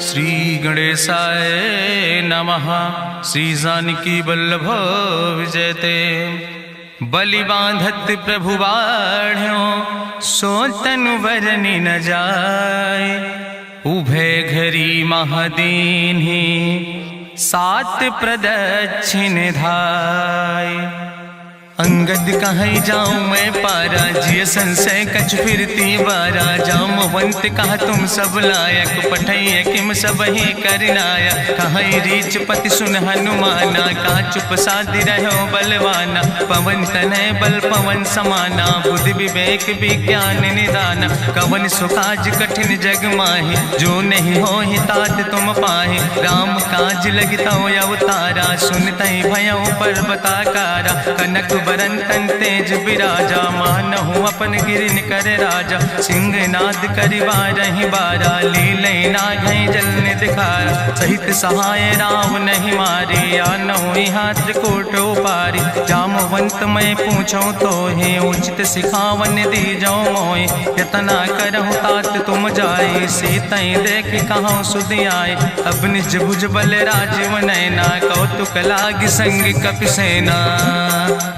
श्री गणेशाय नमः। श्री जानकी वल्लभ विजयते। बलि बांधत प्रभु बाढ़ो सो तनु बरनि न जाय। उभय घरी महादीन्हि सात प्रदक्षिण धाय। अंगद कहीं जाऊं मैं पारा जिय संशय कछ फिरती बारा। जामवंत कहा तुम सब लायक पठैय किम सब ही करनाया। कहीं रीच पति सुन हनुमाना कहा चुप साधि रहो बलवाना। पवन तनय बल पवन समाना बुद्धि विवेक विज्ञान निदाना। कवन सुकाज कठिन जग माहि जो नहीं हो ही तात तुम पाहि। राम काज लगितो अवतारा सुनतहि भयो पर्वताकारा। कनक बरन तन तेज बिराजा मानहु अपन गिरिन कर राजा। सिंह नाद करिवा रही बारा लीलै नाघै जल दिखारा। सहित सहाय राम नहीं मारी आनहु यहाँ त्रिकोट उपारी। जामवंत मैं पूछो तो हे उचित सिखावन दी जाओ मोय। यतना करहु तात तुम जाय सीतै देख कहूँ सुधि आए। अब निज भुज बल राजीव नैना कौतुक लाग संग कपिसेना।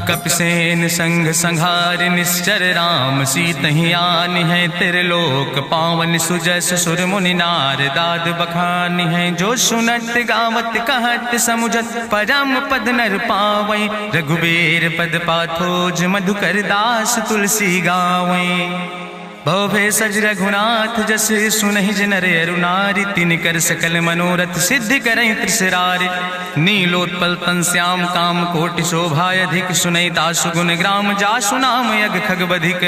कपिसेन संग संहार निश्चर राम सीतहि आनि है त्रिलोक पावन। सुजस सुर मुनि नार दाद बखानि है। जो सुनत गावत कहत समुझत परम पद नर पावै। रघुबीर पद पाथोज मधुकर दास तुलसी गावै। भवे सज रघुनाथ जस सुनहि जनर अरुनारि। तिनकर सकल मनोरथ सिद्धि करहि त्रिसरारि। नीलोत्पल तन श्याम काम कोटि शोभाय अधिक। सुनहि दासु गुण ग्राम जासु नाम यज्ञ खगबधिक।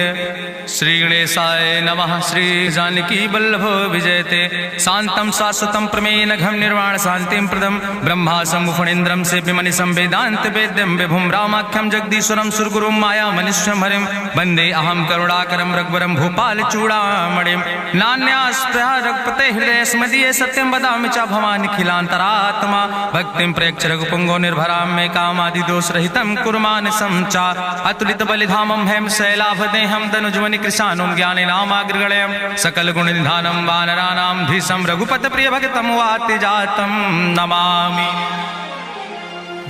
श्री गणेशाय नमः। श्री जानकी वल्लभ विजयते। शांतं शाश्वतं प्रमेय नघं निर्वाण शांतिं प्रदं। ब्रह्मा शंभुफणीन्द्रं सेव्यमणि संवेदांत वेद्यं विभुं रामाख्यं जगदीश्वरं सुरगुरुं माया मनीश्वरं हरिं। वंदे अहं करुणाकरं रघुवरं भूपाल चूड़ामणिं। नान्यास्पृहा रघुपते हृदय स्मदीये सत्यं वदामि च भवानिखिलान्तरात्मा। भक्तिं प्रयच्छ रघुपुंगो निर्भरां मे कामादि दोष रहितं कुर्मान् संचार। अतुलित बलिधामं हेम शैलाभदेहं धनुज्वनि कृशानुं ज्ञानिनामाग्रगण्यं। सकल गुण निधानं वानराणां धीशं रघुपत प्रिय भक्तं वाति जातं नमामि।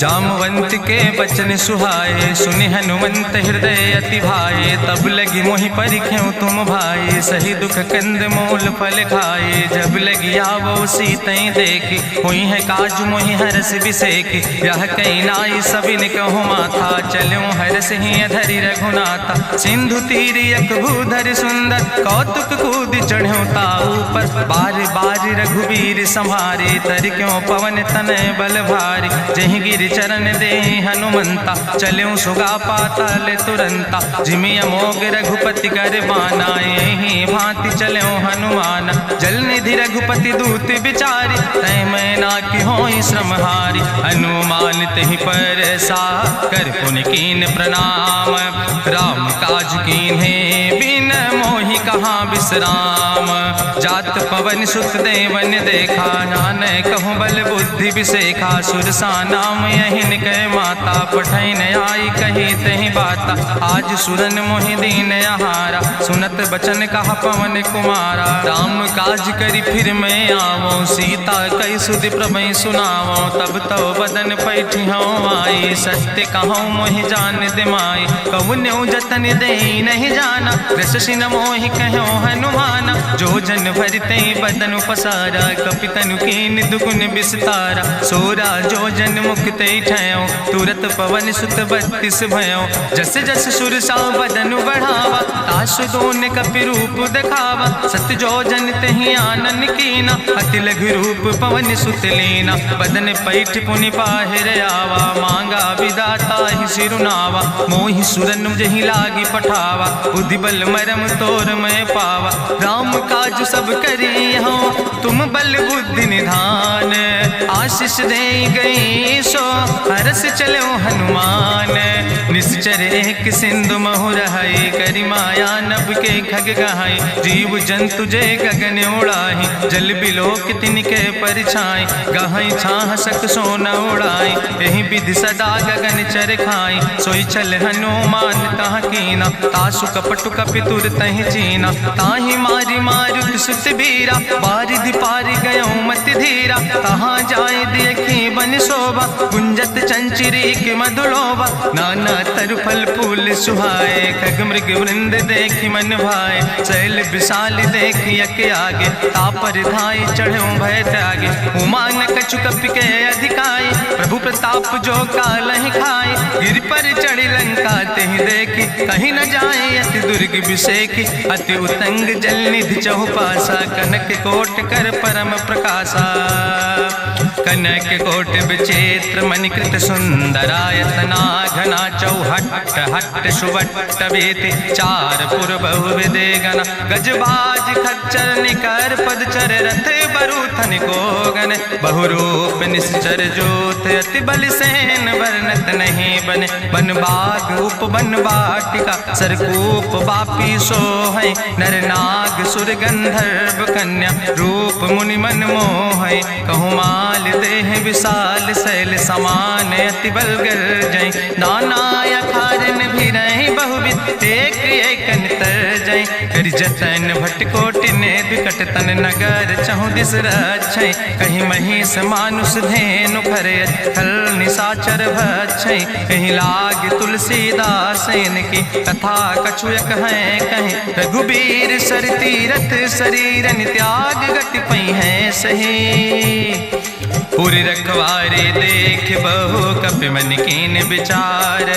जामवंत के बचन सुहाए सुनि हनुमंत हृदय अति भाए। तब लगी मोहि परिख्यों तुम भाई सही दुख कंद मूल फल खाए। जब लगी आवो सीतै देखी हुई है काज मोहि हरस बिसेखी। यह कहीं नाई सबिन कहूँ माथा चलूं हरस ही अधरि रघुनाथा। सिंधु तीर यक भूधर सुंदर कौतुक कूद चढ़्यों ताऊ पर। बार बार रघुबीर संहारे तर क्यों पवन तनय बल भारी। जहि गिर चरण दे हनुमंता चल्यों सुगा पाताल तुरंता। जिमि अमोघ रघुपति कर बाना यही भांति चल्यों हनुमान। जल निधि रघुपति दूत बिचारी तय मैं ना कि होई श्रमहारी। हनुमान तहि पर सा कर पुनि कीन प्रणाम। राम काज कीन्हे बिन मोहि कहाँ विश्राम। जात पवन सुत देवन देखा नानय कहूँ बल बुद्धि विसेखा। सुरसा नाम यहिन कह माता पठैन आई कही तहि बाता। आज सुरन मोहि दीन आहारा सुनत बचन कहा पवन कुमारा। राम काज करी फिर मैं आवो सीता कई सुधि प्रभु सुनावो। तब तो बदन पैठी हूँ आई सत्य कहूँ मोहि जान दिमाई। कहुन्यु जतन दे नहीं जाना रससि न मोहि कहो हनुमाना। जो जन भरते बदन पसारा कपितनु कीन दुगुन विस्तारा। सोरा जो जन मुक्ते ठयो तुरत पवन सुत 32 भयो। जस जस सुरसा बदन बढ़ावा तासु दोन कपि रूप दिखावा। सत जो जन तहि आनन कीना अति लघु रूप पवन सुत लीना। बदन पैठ पुनि पाहिर आवा मांगा विदाता ही सिरुनावा। मोहि सुरन जहि लागी पठावा बुद्धि बल मरम तोर मैं पावा। राम काज सब करी हो तुम बल बुद्धि निधान। आशीष दे गई सो हरस चलो हनुमान। निश्चर एक सिंधु महु रहाई करी माया नभ के खग गहाई। जीव जंतु जय गगन उड़ाही जल बिलोक तिनके परिछाई। गहाई छाह सक सोन उड़ाई यही विधि सदा गगन चर खाई। सोई चल हनुमान तह कीना तासु कपटु कपि तुर तहि चीना। ताहि मारी मारुत सुत बीरा बारिधि पारि गयो मत तहाँ जाए देखी बन शोभा, गुंजत चंचरी के मधुलोभा, नाना तरु फल फूल सुहाए, खग मृग वृंद देखी मन भाए, शैल विशाल देखी यके आगे, तापर धाई चढ़ो भय त्यागे, उमान कछु कपि के अधिकाई, प्रभु प्रताप जो कालहि खाए, गिर पर चढ़ी लंका तेहि देखी, कहीं न जाए अति दुर्ग विषेखी, अति उतंग जल निधि चहुपासा, कनक कोट कर परम प्रकाशा, कनक कोट विचित्र मणिकृत सुंदरायतना, घना चौहट्ट हट्ट सुवट्ट वेति, चार पुर बहु विदे गण, गजबाज खच्चर निकर पदचर, रथ बरूथन को गण, बहुरूप निश्चर जोत, अति बल सेन वर्णत नहीं बने, बन बाग उप बन बाटिका, सरकूप बापी सोहै, नर नाग सुर गंधर्व कन्या, रूप मुनि मन मोहै, कहूँ माल देह विशाल, शैल समान अति बल गर्जै, नाना अखारन भी रही बहुविध, एक एक नितर जै, कर जतन भटकोटि ने विकट तन नगर, चहु दिस रक्षै, कहीं महिष मानुष धेनु खरे, खल निशाचर भक्षै, कहीं लाग तुलसीदास इनकी, कथा कछुयक है कहीं, रघुबीर सर तीरथ शरीरन त्याग गति पई है सही, पूरी रखवारे देख बहु कपि मन कीन विचार,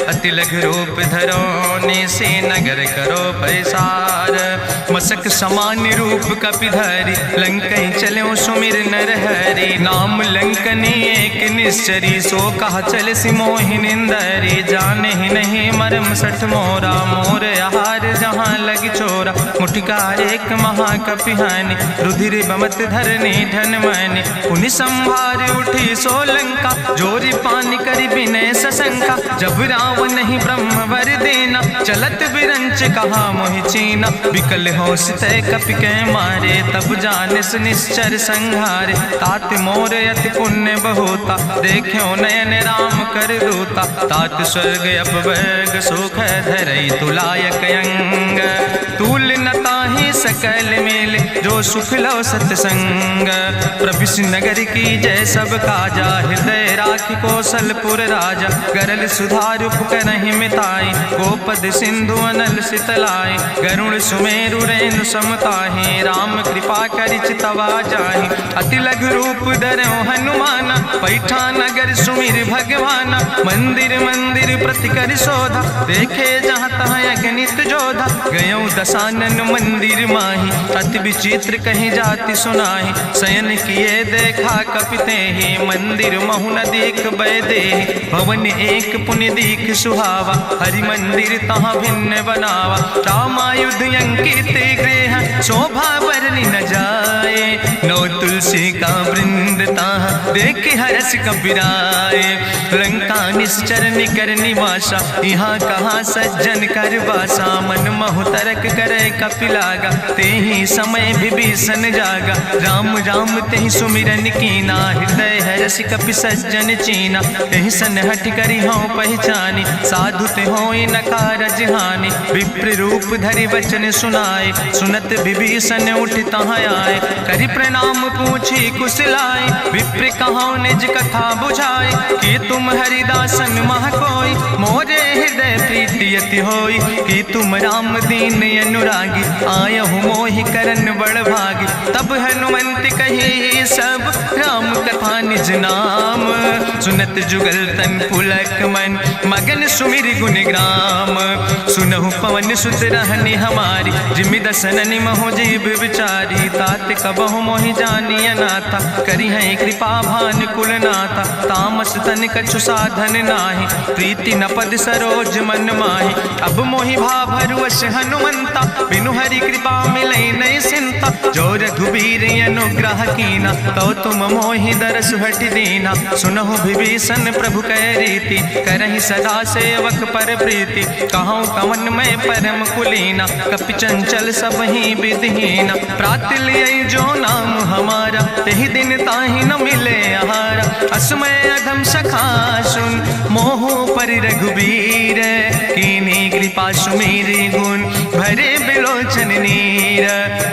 अति लघु रूप धरो ने से नगर करो पैसार, मसक समान रूप कपि धरि, लंकई चलो सुमिर नर हरि, नाम लंकनी एक निश्चरी, सो कहा चल सिमोहि निंदरी, जाने ही नहीं मरम सठ मोरा, मोर आहार जहाँ लग चोरा, मुठिका एक महाकपि हानि, रुधिर बमत धरनी धन मनि, पुनि संभार उठी सोलंका, जोरी पानी करी विनय सशंका, जब रावण नहीं ब्रह्म वर देना, चलत बिरंच कहा मोहि चीना, विकल हो सितय कपि के मारे, तब जानिस निश्चर संहारे, तात मोर अति पुण्य बहुता, देखो नयन राम कर दूता, तात स्वर्ग अपवर्ग सुख धरई तुलायक अंग, तूल न ताहि सकल मेल, जो सुख लो सत्संग, प्रभिस नगर की जय सब काजा, हृदय राखि कौशलपुर राजा, गरल सुधारु करहि मिताई, गोपद सिंधु अनल सितलाई, गरुण सुमेरु रेणु समताहि, राम कृपा करि चितवा जाहि, अति लघु रूप धरौ हनुमाना, पैठा नगर सुमिर भगवाना, मंदिर मंदिर प्रति कर शोधा, देखे जहाँ तहाँ अगणित जोधा, गयौ दसानन मंदिर माही, अति विचित्र कहीं जाति सुनाही, शयन किए देखा कपिते ही, मंदिर महु न देख बैदे, भवन एक पुनि दीख सुहावा, हरि मंदिर तहाँ भिन्न बनावा, रामायुध अंकित गृह, शोभा बरनी न जाए, नौ तुलसी का वृंद तहाँ देख हरस कपिराए, लंका निश्चर निकर निवासा, यहाँ कहाँ सज्जन कर बासा, मन महु तरक करे कपिलागा, ते ही समय विभीषण जागा, राम राम तेहि सुमिरन कीना, हृदय हरस कपि सज्जन चीना, एहि सन हट करी हों पहचानी, साधु ते होई न कारज हानि, विप्र रूप धरि वचन सुनाए, सुनत विभीषण उठ तहाँ आए, करि प्रणाम पूछी कुशलाए, विप्र कहाँ निज कथा बुझाए, कि तुम हरिदासन मह कोई, मोरे हृदय प्रीति अति होई, कि तुम राम दीन अनुरागी, आयहु मोहि करन बड़ भागी, तब हनुमंत कही सब राम कथा निज नाम, सुनत जुगल तन पुलक मन, मगन सुमिर गुण ग्राम, सुनहु पवन सुत रहनि हमारी, जिमि दसननि महु जीव विचारी, तात कबहु मोहि जानिय नाथा, करि हैं कृपा भान कुल नाथा, तामस तन कछु साधन नाही, प्रीति न पद सरोज मन माही, अब मोहि भाभरुवश हनुमंता, बिनु हरि कृपा मिलै नहीं सिंता, जो रघुबीर अनुग्रह कीना, तो तुम मोहि दरस हट दीना, सुनहु विभीषण प्रभु कै रीति, करहि सदा सेवक पर प्रीति, कहूँ कवन में परम कुलीना, कपि चंचल सब ही विधिहीना, प्रात लियै जो नाम हमारा, द्वारा, तेहि दिन ताहि न मिले आहारा। असमय अधम सखा सुन, मोह पर रघुबीर, कीन्ही कृपा सुमेरि गुण, भरे बिलोचन नीर।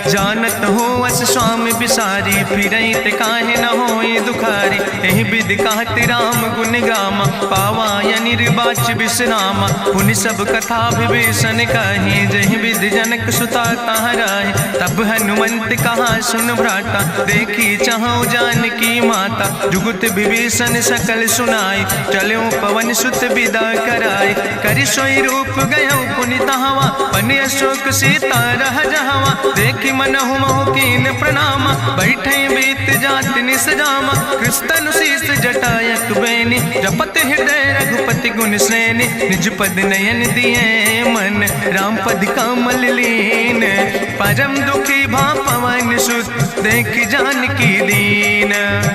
जानत हो अस स्वामी बिसारी, फिरहित काहे न होए दुखारी। एहि विधि कहत राम गुण गामा, पावा निर्वाच विश्रामा। पुनि सब कथा विभीषण कही, जहि विधि जनक सुता तहराहि। तब हनुमंत कहा सुन भ्राता, देखी चाहु जानकी माता। जुगुत विभीषण सकल सुनाई, चल्यों पवन सुत विदा कराई। करि सोई रूप गयो पुनि तहवा, बनि अशोक सीता रह जहवा। देखि मनहु महु कीन प्रणामा, बैठे बीत जात निस जामा। कृष्ण शीस जटायक बेनी, जपत हृदय रघुपति गुण श्रेणी। निज पद नयन दिए मन, राम पद कमल लीन। परम दुखी भा पवन सुत, देख जानकी दीन।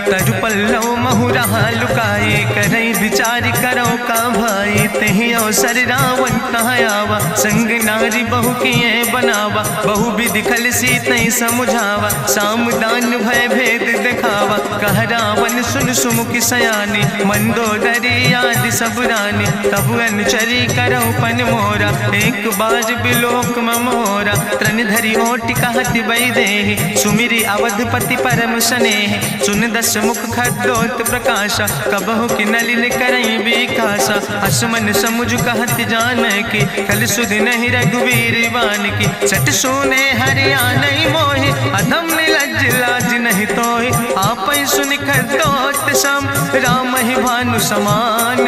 तजु पल्लव महु रहा लुकाई, करई विचार करो का भाई। तेहि अवसर रावण तहाँ आवा, संग नारी बहु किए बनावा। बहु विधि खल सीतहि समुझावा, साम दान भय भेद दिखावा। कह रावण सुन सुमुखी सयानी, मंदोदरी आदि सब रानी। तब अनुचरी करो पन मोरा, एक बाज बिलोक मोरा। तृण धरि ओटि कहत वैदेही, सुमिरि अवधपति परम स्नेह। सुन दस मुख खद्योत प्रकाशा, कबहु कि नलिन करई बिकासा। असमन समुझ कहत जानकी, कल सुधि नहीं रघुवीर बानकी। सट सुने हरियाणई मोहि, अधम निलज्ज लाज नहीं तोहि। आपै सुनि खद्योत सम, राम ही भानु समान।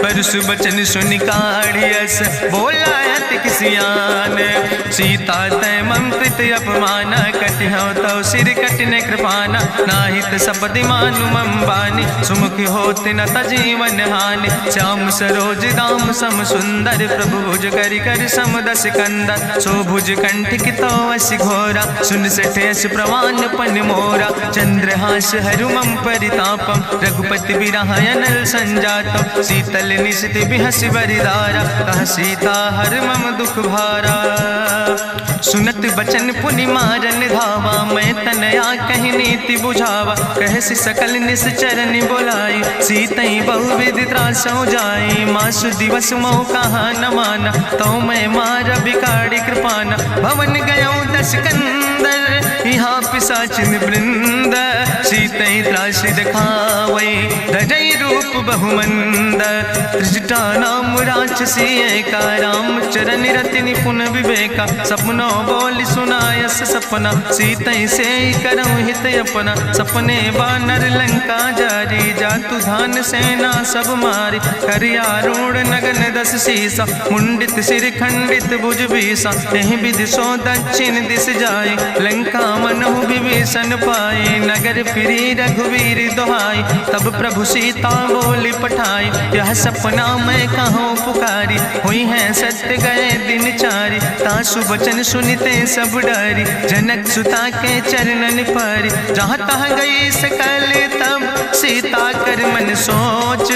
परसु बचन सुनि काढ़ियस, बोला अति किसियान। सीता तै मम कृत अपमाना, कटिहौ तौ सिर कटिन कृपाना। नाहित सपदि मानु मम बानी, सुमुख होत न तजीवन हानि। श्याम सरोज दाम सम सुंदर, प्रभु भुज करि कर सम दस कंदर। सो भुज कंठ कितो अस घोरा, सुन सठे अस प्रवान पन मोरा। चंद्रहास हरु मम परितापम, रघुपति बिरहायनल संजातम। शीतल निशित बिहस बरिदारा, कह सीता हर मम दुख भारा। सुनत बचन पुनि मारन धावा, मैं तनया कहि नीति बुझावा। कहसि सकल निश्चरन बोलाई, सीतई बहुविधि त्रासौ जाई। मासु दिवस मोह कहा न माना, तो मैं मार बिकाड़ी कृपाना। भवन गयो दस कंदर, यहाँ पिशाचिन वृंद। सीतई त्रास दिखावै, धजई रूप बहुमंद। त्रिजटा नाम राक्षसी एका, राम चरण रति निपुण विवेका। सपनों बोल सुनायस सपना, सीतई से करऊँ हित अपना। सपने बानर लंका जारी, जातु धान सेना सब मारी। हरियारूढ़ नगन दस सीसा, मुंडित सिर खंडित भुज बीसा। एहि विधि सो दक्षिण दिस जाए, लंका मनहु विभीषण पाए। नगर फिरी रघुवीर दुहाई, तब प्रभु सीता बोली पठाई। यह सपना मैं कहूँ पुकारी, हुई है सत्य गए दिन चारी। तासु वचन सुनते सब डरी, जनक सुता के चरणन परी। जहाँ तहाँ गई सकल तब, सीता कर मन सोच।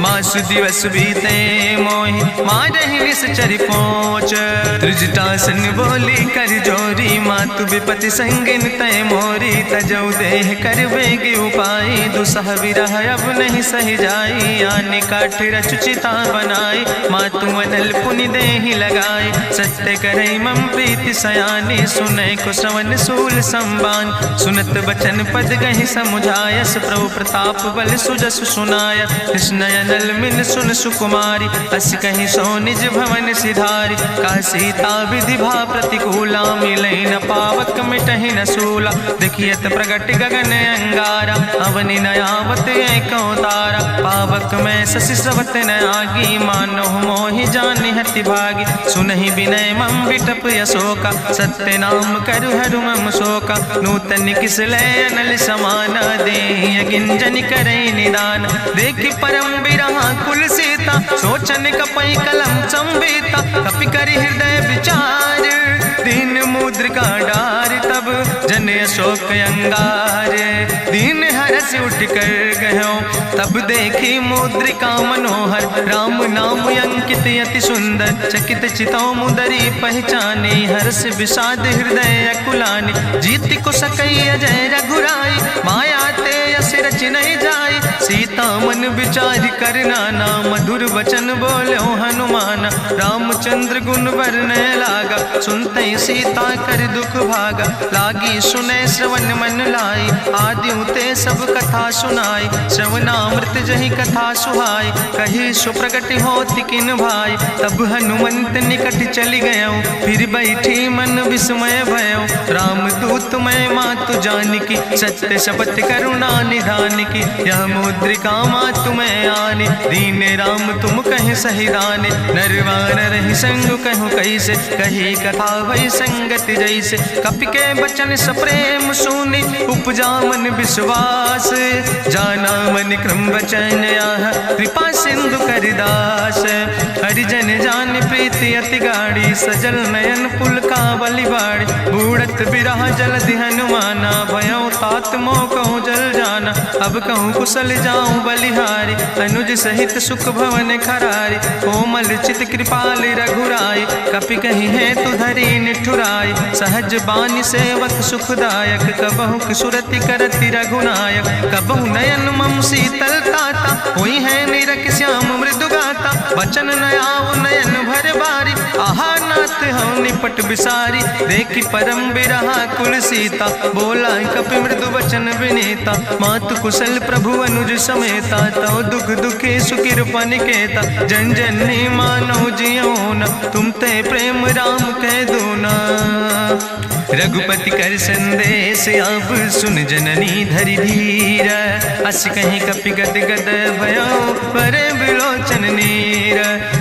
मासु दिवस बीते मोहि, मारहि निश्चर पहुँच। त्रिजटासन बोली कर जोरी, मातु विपति संगिन तय मोरी। तजौ देह कर बेग उपाय, दुसह विरह अब नहीं सही जाई। आने काठ रचुचिता बनाई, मातु मनल पुनि देहि लगाई। सत्य करई मम प्रीति सयानी, सुनय को श्रवण सूल संबान। सुनत बचन पद गहि समुझायस, प्रभु प्रताप बल सुजस सुनाय। कृष्णयनल मिन सुन सुकुमारी, अस कहि सो निज भवन सिधारी। का सीता विधि भा प्रतिकूला, मिलै न पावक मिटहि न सूला। देखियत प्रगट गगन अंगारा, अवनि न आवत एको तारा। पावक में शशि स्रवत न आगी, मानो मोहि जानि हति भागी। सुनहि विनय मम विटप यशोका, सत्य नाम करु हरु मम शोका। नूतन किस लय अनल समाना, देहि गिंजन करई निदान। देखि परम बिरहा कुल सीता, सोचन कपई कलम संवेता। कपि करि हृदय विचार, दीन मुद्रिका डार। तब जन अशोक अंगार, दीन हर हरस उठ कर गयो। तब देखी मुद्रिका मनोहर, राम नाम अंकित अति सुंदर। चकित चितौ मुदरी पहचानी, हर्ष विषाद हृदय अकुलानी। जीत को सकई अजय रघुराई, माया ते यस रच नहीं जाई। सीता मन विचार कर नाना, मधुर वचन बोलो हनुमान। रामचंद्र गुण वर्णय लागा, सुनते सीता कर दुख भागा। लागी सुने श्रवण मन लाई, आदि ते सब कथा सुनाई। श्रवणामृत जहि कथा सुहाई, कही सुप्रगट होति किन भाई। तब हनुमंत निकट चली गयो, फिर बैठी मन विस्मय भयो। राम दूत मैं मातु जानकी, सत्य शपथ करुणा निधान की। यह मुद्रिका मातु मैं आने, दीन राम तुम कहे सही दाने। नरवान रही संग कहूँ कैसे, कही कथा वही संगति जैसे। कपि के बचन सप्रेम सुनी, उपजा मन विश्वास। जाना मन क्रम वचन आह, कृपा सिंधु करिदास। हरिजन जान प्रीति अति गाढ़ी, सजल नयन पुलकावली बाड़ी। बूढ़त बिरह जलधि हनुमाना, भयो तात मोह कहूँ जल जाना। अब कहूँ कुशल जाऊँ बलिहारी, अनुज सहित सुख भवन खरारी। कोमल चित कृपाल रघुराई, कपि कही है तु धरी निठुराई। सहज बानी सेवक सुखदायक, कबहु सुरति करति रघुनायक। कबहु नयन मम शीतल ताता, हुई है निरख श्याम मृदु गाता। वचन नयाव नयन भर बारी, आहा नाथ हम निपट बिसारी। देखी परम बिरहा कुल सीता, बोला कपि मृदु वचन विनीता। मातु कुशल प्रभु अनुज समेता, तव दुख दुखी सुकृपा निकेता। जन जननी मानो जियो न, तुम ते प्रेम राम कह दो ना। रघुपति कर संदेश अब सुन जननी धरि धीर। अस कहीं कपि गद गद भयो, परे बिलोचन नीर।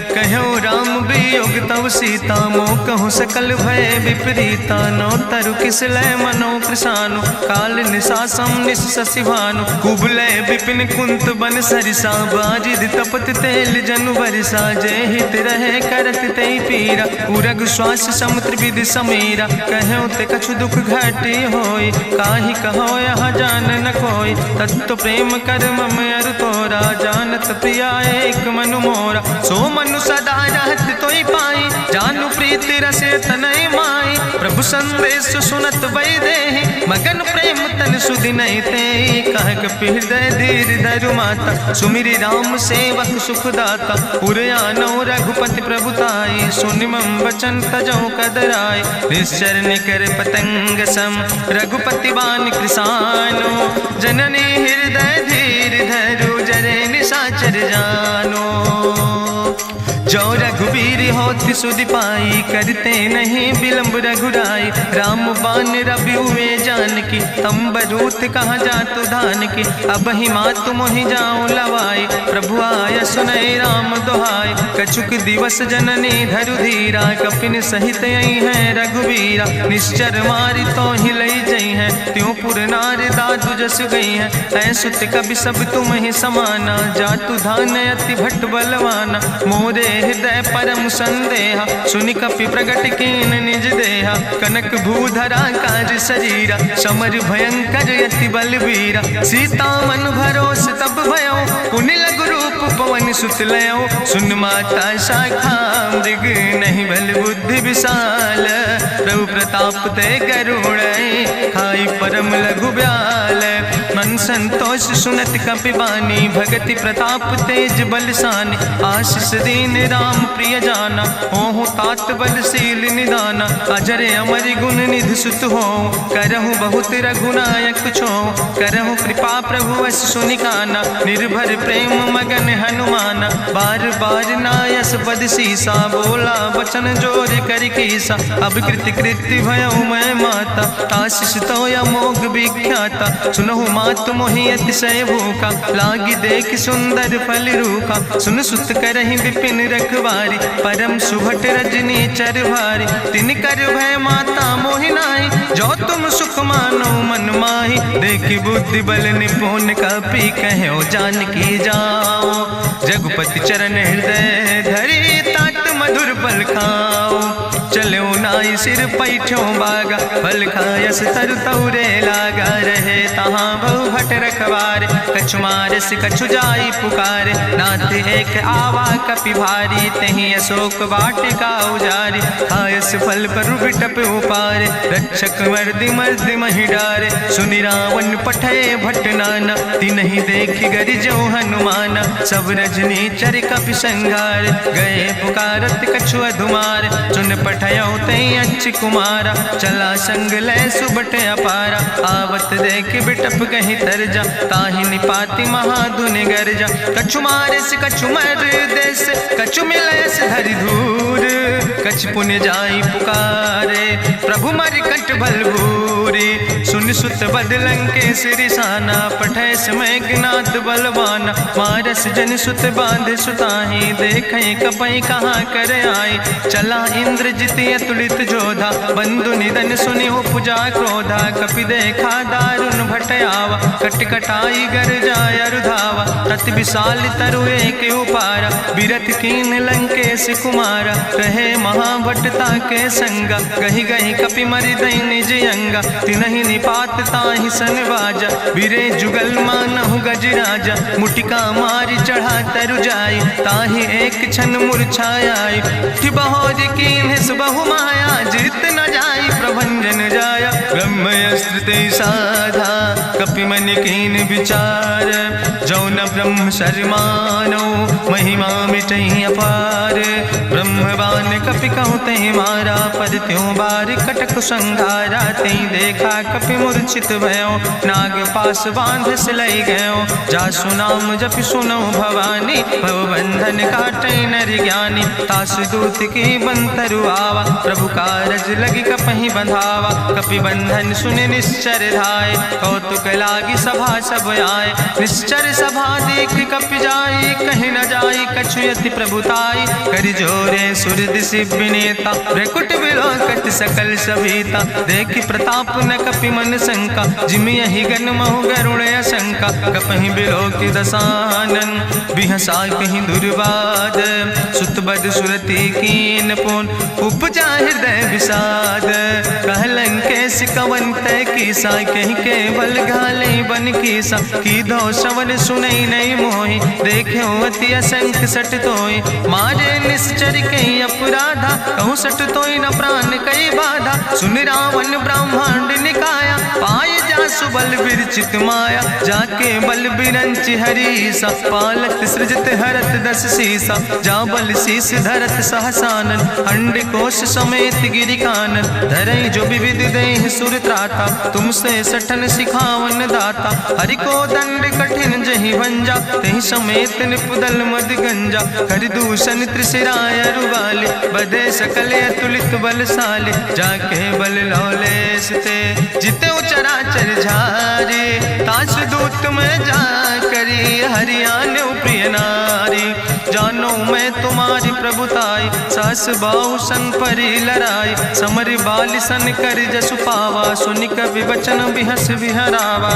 कहो राम वियोग तव सीता, मोह कहूँ सकल भय विपरीता। नो तरु किस लय मनो कृशानु, काल निशासम निशि भानु। कुबलय विपिन कुंत बन सरिसा, बाजिद तपत तेल जनु बरिसा। जय हित रहे करत तई पीरा, उरग श्वास समुद्र विधि समीरा। कहो ते कछु दुख घटी होई, काहि कहो यहाँ जान न कोई। तत्व प्रेम कर मम अरु तोरा, जानत प्रिया एक मनु मोरा। सो मनु सदा रहत तोई पाई, जानु प्रीति रसे तनय माई। प्रभु संदेश सुनत वै देहि, मगन प्रेम तन सुधि नहीं ते। कह कपि हृदय धीर धरु माता, सुमिरि राम सेवक सुखदाता। उरयानो रघुपति प्रभुताई, सुनि मम वचन तजौ कदराई। निश्चर निकर पतंग सम, रघुपति बान कृसानो। जननी हृदय धीर धरु, जरे निशाचर जानो। जो रघुबीर होति सुधि पाई, करते नहीं विलंब रघुराई। राम बान रवि हुए जानकी, तंबरूत कहाँ जातु धान की। अब ही मातु मोहि जाऊँ लवाई, प्रभु आय सुनय राम दुहाई। कछुक दिवस जननी धरु धीरा, कपिन सहित आई है रघुबीरा। निश्चर मारी तो ही लई जई है, त्यों पुर नार दादु जस गई है। ऐसुत कवि सब तुम ही समाना, जातु धान अति भट्ट बलवाना। मोरे हृदय परम संदेहा, सुनि कपि प्रगट कीन निज देहा। कनक भूधरा काज शरीरा, समर भयंकर अति बलवीरा। सीता मन भरोस तब भयो, पुनि लघु रूप पवन सुत लयो। सुन माता शाखा मृग, नहीं बल बुद्धि विशाल। प्रभु प्रताप ते गरुड़, खाई परम लघु ब्याल। मन संतोष सुनत कपि बानी, भगति प्रताप तेज बलसानी। आशीष दीन राम प्रिय जाना, होहु तात बलशील निदाना। अजर अमर गुण निधि सुत हो, करहु बहुत रघुनायक छो। करहु कृपा प्रभु वश सुनिकाना, निर्भर प्रेम मगन हनुमाना। बार बार नायस पद सीसा, बोला वचन जोर कर कीसा। अब कृति कृति भयो मैं माता, आशीष तो अमोघ विख्याता। सुनहु मातु मोहि अतिशय भूखा, लागी देख सुंदर फल रूखा। सुन सुत करहि विपिन रखवारी, परम सुभट रजनी चर भारी। तिन कर भय माता मोहि नाहि, जो तुम सुख मानो मन माहि। देखि बुद्धि बल निपुण कपि, कहो जानकी जाओ। रघुपति चरण हृदय धरि, तात मधुर फल खाओ। चलो नाई सिर पैठ्यों बागा, फल खायस तरु तौरे लागा। रहे तहाँ बहु भट रखवारे, कछु मारस कछु जाई पुकारे, नाथ एक आवा कपि भारी, तहीं अशोक वाटिका उजारी, खायस फल पर बिटप उपारे, रक्षक मर्दि मर्दि महि डारे, सुनि रावण पठय भट नाना, तिन्हि देखि गरिजौ हनुमाना, सब रजनी चर कपि संघार, गए पुकारत कछु अधुमार, सुन पठयौ तई अच्छ कुमारा, चला संग लय सुबट अपारा, आवत देख बिटप कहीं तरजा, ताहि निपाति महाधुनि गर्जा, कछु मारस कछु मर देस, कछु मिलयस धरि धूर, कछ पुण्य जाई पुकारे, प्रभु मरि कंठ बल भूरी, सुन सुत बद लंकेश रिसाना, पठय समय ज्ञात बलवाना, मारस जन सुत बांध सुताहि, देखे कपई कहाँ कर आई, चला इंद्रजित अतुलित जोधा, बंधु निधन सुनि उपजा क्रोधा, कपि देखा दारुण भटयावा, कट कटाई गर जाय रुधावा, तत विशाल तरु एक उपारा, बिरथ कीन लंकेश कुमारा, रहे महाभटता के संगा, गही गही कपि मरि दई निज अंगा, तिन्हि निपात ताहि सन बाजा, बिरे जुगल मानहु गजराजा, मुटिका मारि चढ़ा तरु जाई, ताहि एक क्षण मूर्छाई, बहोर कीन सुबहु माया, जीत न जाई प्रभंजन जाया, ब्रह्मस्त्र ते साधा, कपि मन कीन विचार, जौ न ब्रह्म शर्मानो, महिमा मिटई अपार, ब्रह्मवान कपि कहु तहि मारा, पद त्यों बार कटक संघारा, तई देखा कपि मूर्छित भयो, नाग पास बांध सिलई गयो, जासु नाम जपि सुनो भवानी, भव बंधन काटई नर ज्ञानी, तास दूत की बंतरु आवा, प्रभु कारज लगी कपहि बंधावा, कपि बंधन सुनि निश्चर धाय, कौतुक लागी सभा सब आए, निश्चर सभा देख कपि जाई, कहीं न जाई कछु यति प्रभुताई, करि जोरे सुर दिसि विनेता, ब्रकुट विलोकट सकल सभीता, देखि प्रताप न कपि मन शंका, जिमि यहि गन महु गरुण शंका, कपहि बिलोकि दसानन, बिहसा कहीं दुर्वाद, सुत बद सुरति कीन पुन, उपजा हृदय विषाद, कहलन कैस कवन तय कीसा, कहीं के बल घाले बन कीसा, की दो श्रवण सुनई नहीं मोहि, देखे अति असंख्य सट तोय, मारे निश्चर कई अपराधा, कहूँ सट तोय न प्राण कई बाधा, सुन रावण ब्रह्मांड निकाया, पाय जासु बल विरचित माया, जाके बल बिरंचि हरीसा, पालक सृजत हरत दस सीसा, जा बल शीस धरत सहसानन, अंड कोश समेत गिरि कानन, धरई जो विविध देह सुर त्राता, तुमसे सठन सिखावन दाता, हरि को दंड कठिन जहि भंजा, तहि समेत निपुदल मद गंजा, हरि दूषण त्रिशिराय रुवाले, बधे सकल अतुलित बलशाले, जाके बल लौलेस ते, जिते चराचर झारे, तास दूत में जा करी, हरियाणा प्रिय नारी, जानो मैं तुम्हारी प्रभुताई, सास बाहु सन परी लड़ाई, समर बाल सन कर जसु पावा, सुनि कवि वचन बिहस बिहरावा,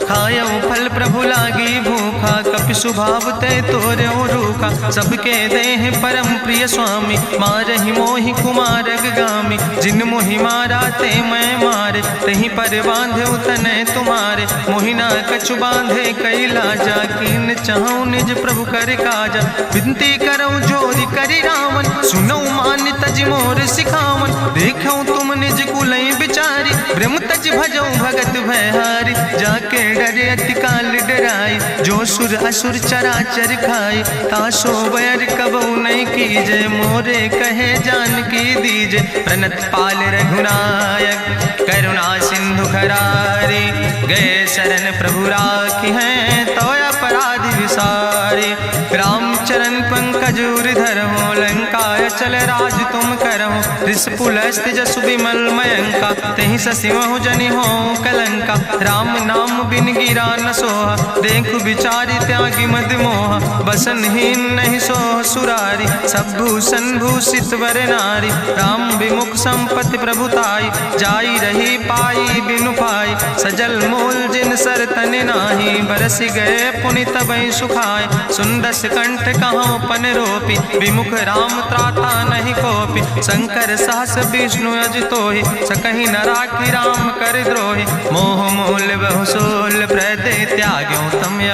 खायो फल प्रभु लागी भूखा, कपि स्वभाव ते तोरे रूखा, सबके देह परम प्रिय स्वामी, मारहि मोहि कुमार गामी, जिन मोहि मारा ते मैं मारे, तहीं पर बांधे तनय तुम्हारे, मोहिना कछु बांधे कई लाजा, कीन चाहूं निज प्रभु कर काजा, विनती करऊं जोरी करि रावण, सुनऊ मान तज मोर सिखावन, देखऊं तुम निज कुलई बिचारी, ब्रह्म तज भजऊं भगत भयहारी, जाके डरे अति काल डराई, जो सुर असुर चराचर खाई, तासो बैर कबऊ नहीं कीजे, मोरे कहे जान की दीजे, प्रणत पाल रघुनायक, करुणा सिंधु खरारी, गए शरण प्रभु राखी हैं, तो अपराध विसारी, रामचरण पंकज धरहु, लंकाय चल राज तुम करहु, त्रिशूलस्थ जसु विमल मयंका, तहि ससिवहु जनि हो कलंका, राम नाम बिन गिरा न सोहा, देखु विचारि त्यागी मद मोहा, बसनहीन नहीं सोह सुरारी, सब भूषण भूषित वर नारी, राम विमुख संपत्ति प्रभुताई, जाई रही पाई बिनु पाई, सजल मूल जिन सर तन नाही, बरस गए पुनि तबई सुखाय, सुंदस कंठ कहाँ पन रोपी, विमुख राम त्राता नहीं कोपी, शंकर सहस विष्णु अज तोहि, सकहि न राखि राम कर द्रोहि, मोह मूल बहु सोल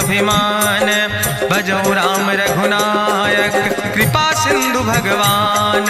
अभिमान। भजो राम रघुनायक कृपा सिंधु भगवान।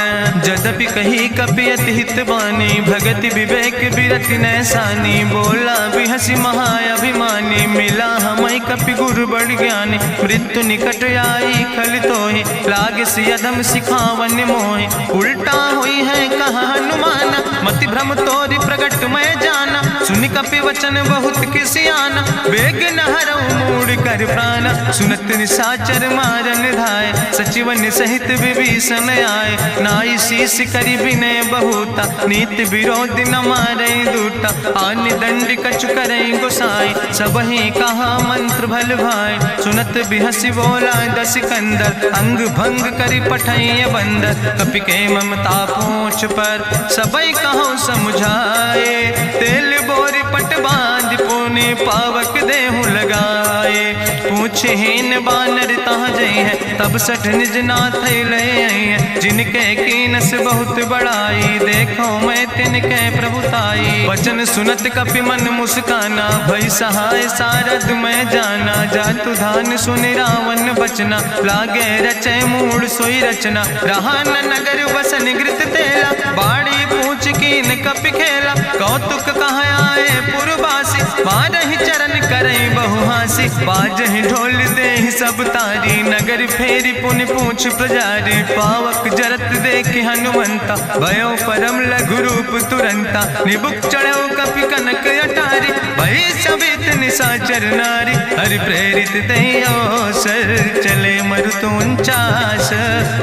जदपि कही कपि अति हित बानी, भगति विवेक बिरति नैसानी। बोला बिहसी महाअभिमानी, मिला हमें कपि गुरु बड़ ज्ञानी। मृत्यु निकट आई खल तोहि, लागे सियदम सिखावन मोहि। उल्टा हुई है कहा हनुमाना, मति भ्रम तोरि प्रगट मैं जाना। सुनि कपि वचन बहुत किसियाना, बेग न हरऊ मूढ़ कर प्राण। सुनत निशाचर मारन धाय, सचिवन सहित विभीषण आए। नाई शीस करि विनय बहुता, नीति विरोध न मारे दूता। आन दंड कछु करे गोसाई, सबहि कहा मंत्र भल भाई। सुनत बिहसी बोला दस कंदर, अंग भंग करि पठैय बंदर। कपि के ममता पूछ पर, सबई कहो समुझाए। तेल बोरी पट बांध पुनि पावक देहु लगाए। पूछहीन बानर तहाँ जई है, तब सठ निज नाथ लय है। जिनके कीनस बहुत बड़ाई, देखो मैं तिनके प्रभुताई। वचन सुनत कपि मन मुस्काना, भई सहाय सारद मैं जाना। जातु धान सुनि रावण बचना, लागे रचे मूढ़ सोई रचना। रहा न नगर बसन घृत तेला, बाड़ी पूछ कीन कपि खेला। कौतुक कहाँ आए पुरवासी, मारहि चरण करई बहु हासी। बाजहि ढोल देहि सब तारी, नगर फेरी पुनि पूछ प्रजारी। पावक जरत देख हनुमंता, भयो परम लघु रूप तुरंता। निबुक चढ़ो कपि कनक अटारी, भई सबित निशाचर नारी। हरि प्रेरित देयो सर, चले मरुत 49।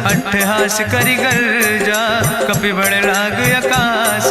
अट्ठहास करि गर्जा, कपि बड़ लाग आकाश।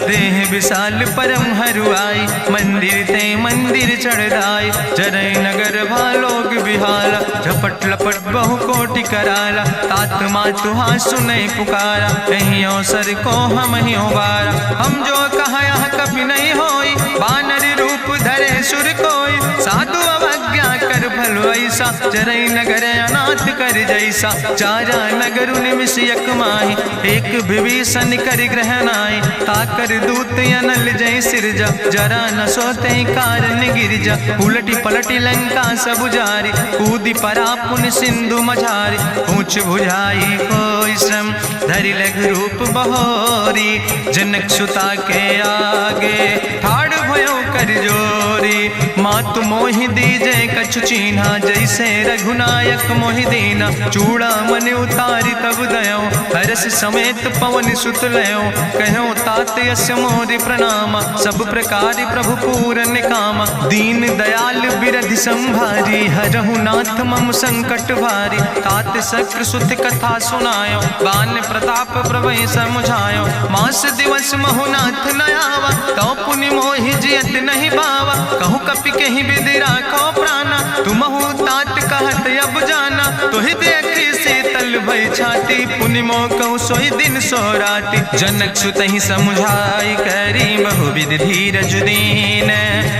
देह विशाल परम हरुआई, मंदिर ते मंदिर चढ़ाई। जरई नगर भालोग बिहाला, झपट लपट बहु कोटि कराला। तात मातु हाँ सुनई पुकारा, कहीं अवसर को हम ही बारा। हम जो कहा यह कभी नहीं होई, बानर रूप धरे सुर कोई। साधु अवज्ञा कर भल ऐसा, जरई नगर अनाथ कर जैसा। चारा नगर निमिष यक माही, एक विभीषण कर ग्रह नाई। ताकर दूत अनल जय सिरजा, जरा न सोते कारण गिरजा। उलटी पलटी लंका सब जारी, कूदी परा पुन सिंधु मझारी। पूछ बुझाई कोई श्रम, धरि लघु रूप बहोरी। जनक सुता के आगे, ठाड़ भयो कर जोरी। मातु मोहि दीजे कछु चीन्हा, जैसे रघुनायक मोहि दीना। चूड़ा मन उतारी तब दयो, हरस समेत पवन सुत लयो। कहो तात यस मोरि प्रणामा, सब प्रकार प्रभु पूरन कामा। दीन दयाल बिरधि संभारी, हरहु नाथ मम संकट भारी। तात शक्र सुत कथा सुनायो, बान प्रताप प्रभय समुझायो। मास दिवस महु नाथ न आवा, तो पुनि मोहि जियत नहीं बावा। कहु कपि कहीं विधि राखो प्राणा, तुमहु तात कहत अब जाना। तुहि देखी शीतल भई छाती, पुनि मोह कहु सोई दिन सो राति। जनक सुतहि समुझाई, करी बहु विधि धीरज दीन।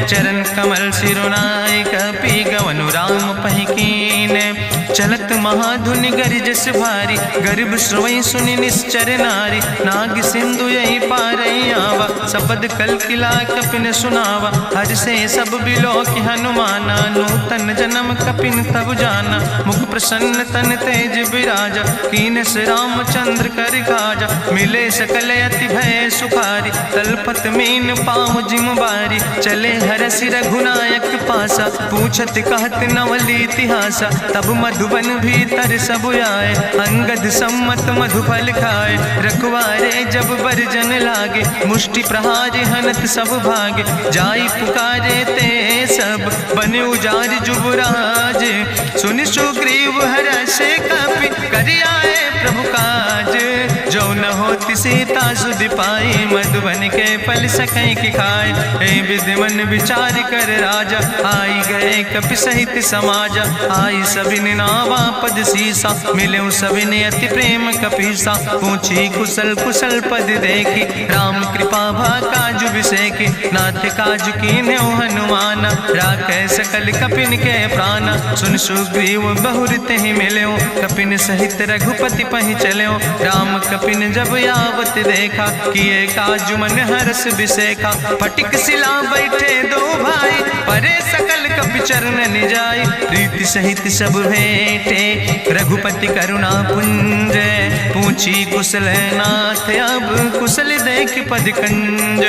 चरण कमल सिरुनाई, कपि गवनु राम पहि कीन। चलत महाधुनि गरिजस भारी, गर्भ श्रवई सुनि निश्चर नारी। नाग सिंधु यही पारई आवा, सपद कल किला कपिन सुनावा। हर से सब बिलो कि हनुमाना, नूतन जन्म कपिन तब जाना। मुख प्रसन्न तन तेज विराजा, कीनस रामचंद्र कर काजा। मिले सकल अति भय सुखारी, तलपत मीन पाँव जिम बारी। चले हरसि रघुनायक पासा, पूछत कहत नवल इतिहासा। तब मधुबन भीतर सब आए, अंगद सम्मत मधुफल खाए। रखवारे जब बरजन लागे, मुष्टि प्रहार हनत सब भागे। जाई पुकारे ते सब, बने उजार जुबराज। सुनि सुग्रीव हरषे कपि, करि आए प्रभु काज। जो न होति सीता सुधि पाई, मधुबन के फल सकै कि खाए। हे विधि मन विचार कर राजा, आई गए कपि सहित समाजा। आई सबिन नावा पद सीसा, मिले सबिन अति प्रेम कपीसा। पूछी कुशल कुशल पद देखी, राम कृपा भा काजु विसेखी। नाथ काजु कीन्हे हनुमाना, राखै सकल कपिन के प्राणा। सुन सुग्रीव बहुर तेहि मिल्यो, कपिन सहित रघुपति पहि चल्यो। राम कपिन जब आवत देखा, किए काजु मन हरस बिसेखा। फटिक सिला बैठे दो भाई, परे सकल कपि चरण जाय, प्रीति सहित सब भेंटे रघुपति करुणा पुंज। पूछी कुशल नाथ अब कुशल देख पद कंज।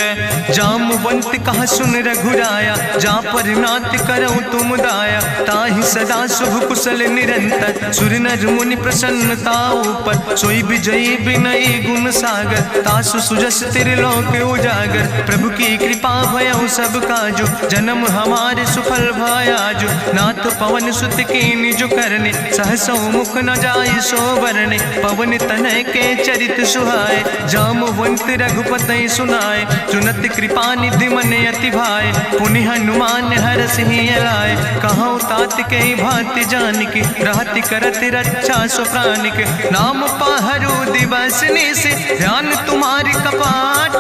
जामवंत कहा सुन रघुराया, जा पर नाथ करऊँ तुम दाया। ताहि सदा शुभ कुशल निरंतर, सुर नर मुनि प्रसन्नता ऊपर। सोई विजयी विनयी गुण सागर, तासु सुजस त्रिलोक उजागर। प्रभु की कृपा भयउ सब काजु, जन्म हमारे सुफल भयाजु। नाथ पवन सुत की निज करने, सहसो मुख न जाय सो बरने। पवन तनय के चरित सुहाय, जामवंत रघुपति सुनाय। चुनत कृपा निधि मन अति भाय, पुनि हनुमान हरष ही लाय। कहूँ तात के भांति जानिके, रहति करत रक्षा सो प्राणिक। नाम पाहरु दिवस निशि, ध्यान तुम्हारी कपाट।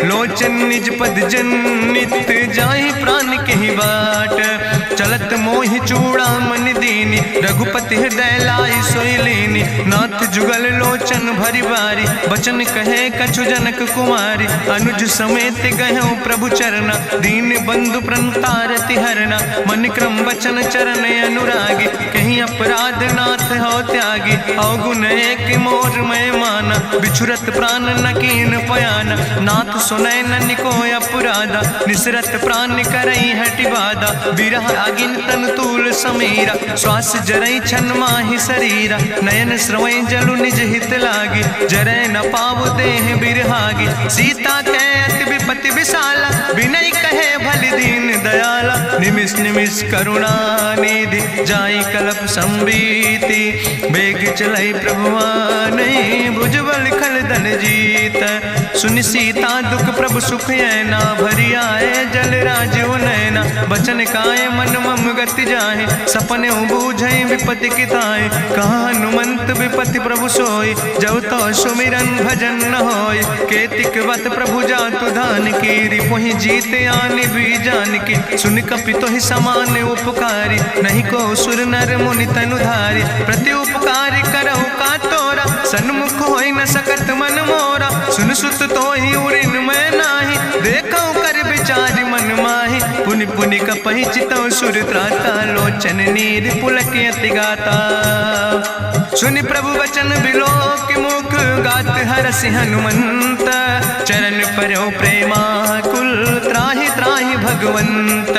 लोचन निज पद जनित, जाहि प्राण के ही बाट। चलत मोहि चूड़ामणि दीनी, रघुपति हृदय लाई सोई लीनी। नाथ जुगल लोचन भरि बारी, बचन कहे कछु जनक कुमारी। अनुज समेत गहु प्रभु चरना, दीन बंधु प्रणतारति हरना। मन क्रम बचन चरण अनुरागी, कहीं अपराध नाथ हो त्यागी। अवगुण एक मोर मैं माना, बिछुरत प्राण न कीन पयाना। नाथ सुनय नन को अपराधा, निसरत प्राण करई हटि बाधा। बिरह अगिन तन तूल समीरा, श्वास जरई छन माहि शरीरा। नयन श्रवई जलु निज हित लागी, जरय न पाव देह बिरहागी। सीता के अति विपति विशाला, विनय कहे भलि दीन दयाला। निमिष निमिष करुणा निधि, जाई कलप संबीति। बेग चलई प्रभुआनै, भुजबल खलदन जीत। सुनि सीता दुख प्रभु सुख ऐना, भरि आए जल राज नैना। बचन काए मन मम गति जाहे, सपने बूझई विपति किताए। कहा हनुमंत विपति प्रभु सोई, जब तो सुमिरन भजन न होय। केतिक वत प्रभु जातु धान की, रिपुहि जीत आने भी जान की। सुन कपि तोहि समान उपकारी, नहीं को सुर नर मुनि तनुधारी। प्रति उपकारी करहु का तोरा, सन्मुख होई न सकत मन मोरा। सुन सुत तोहि उरिन मैं नाही, देखौ कर विचार मन माहि। पुनि पुनि कपहि चितौ सुर त्राता, लोचन नीर पुलक अति गाता। सुनि प्रभु वचन बिलोक मुख, गात हरसि हनुमंत। चरण पर्यो प्रेमाकुल, त्राहि त्राहि भगवंत।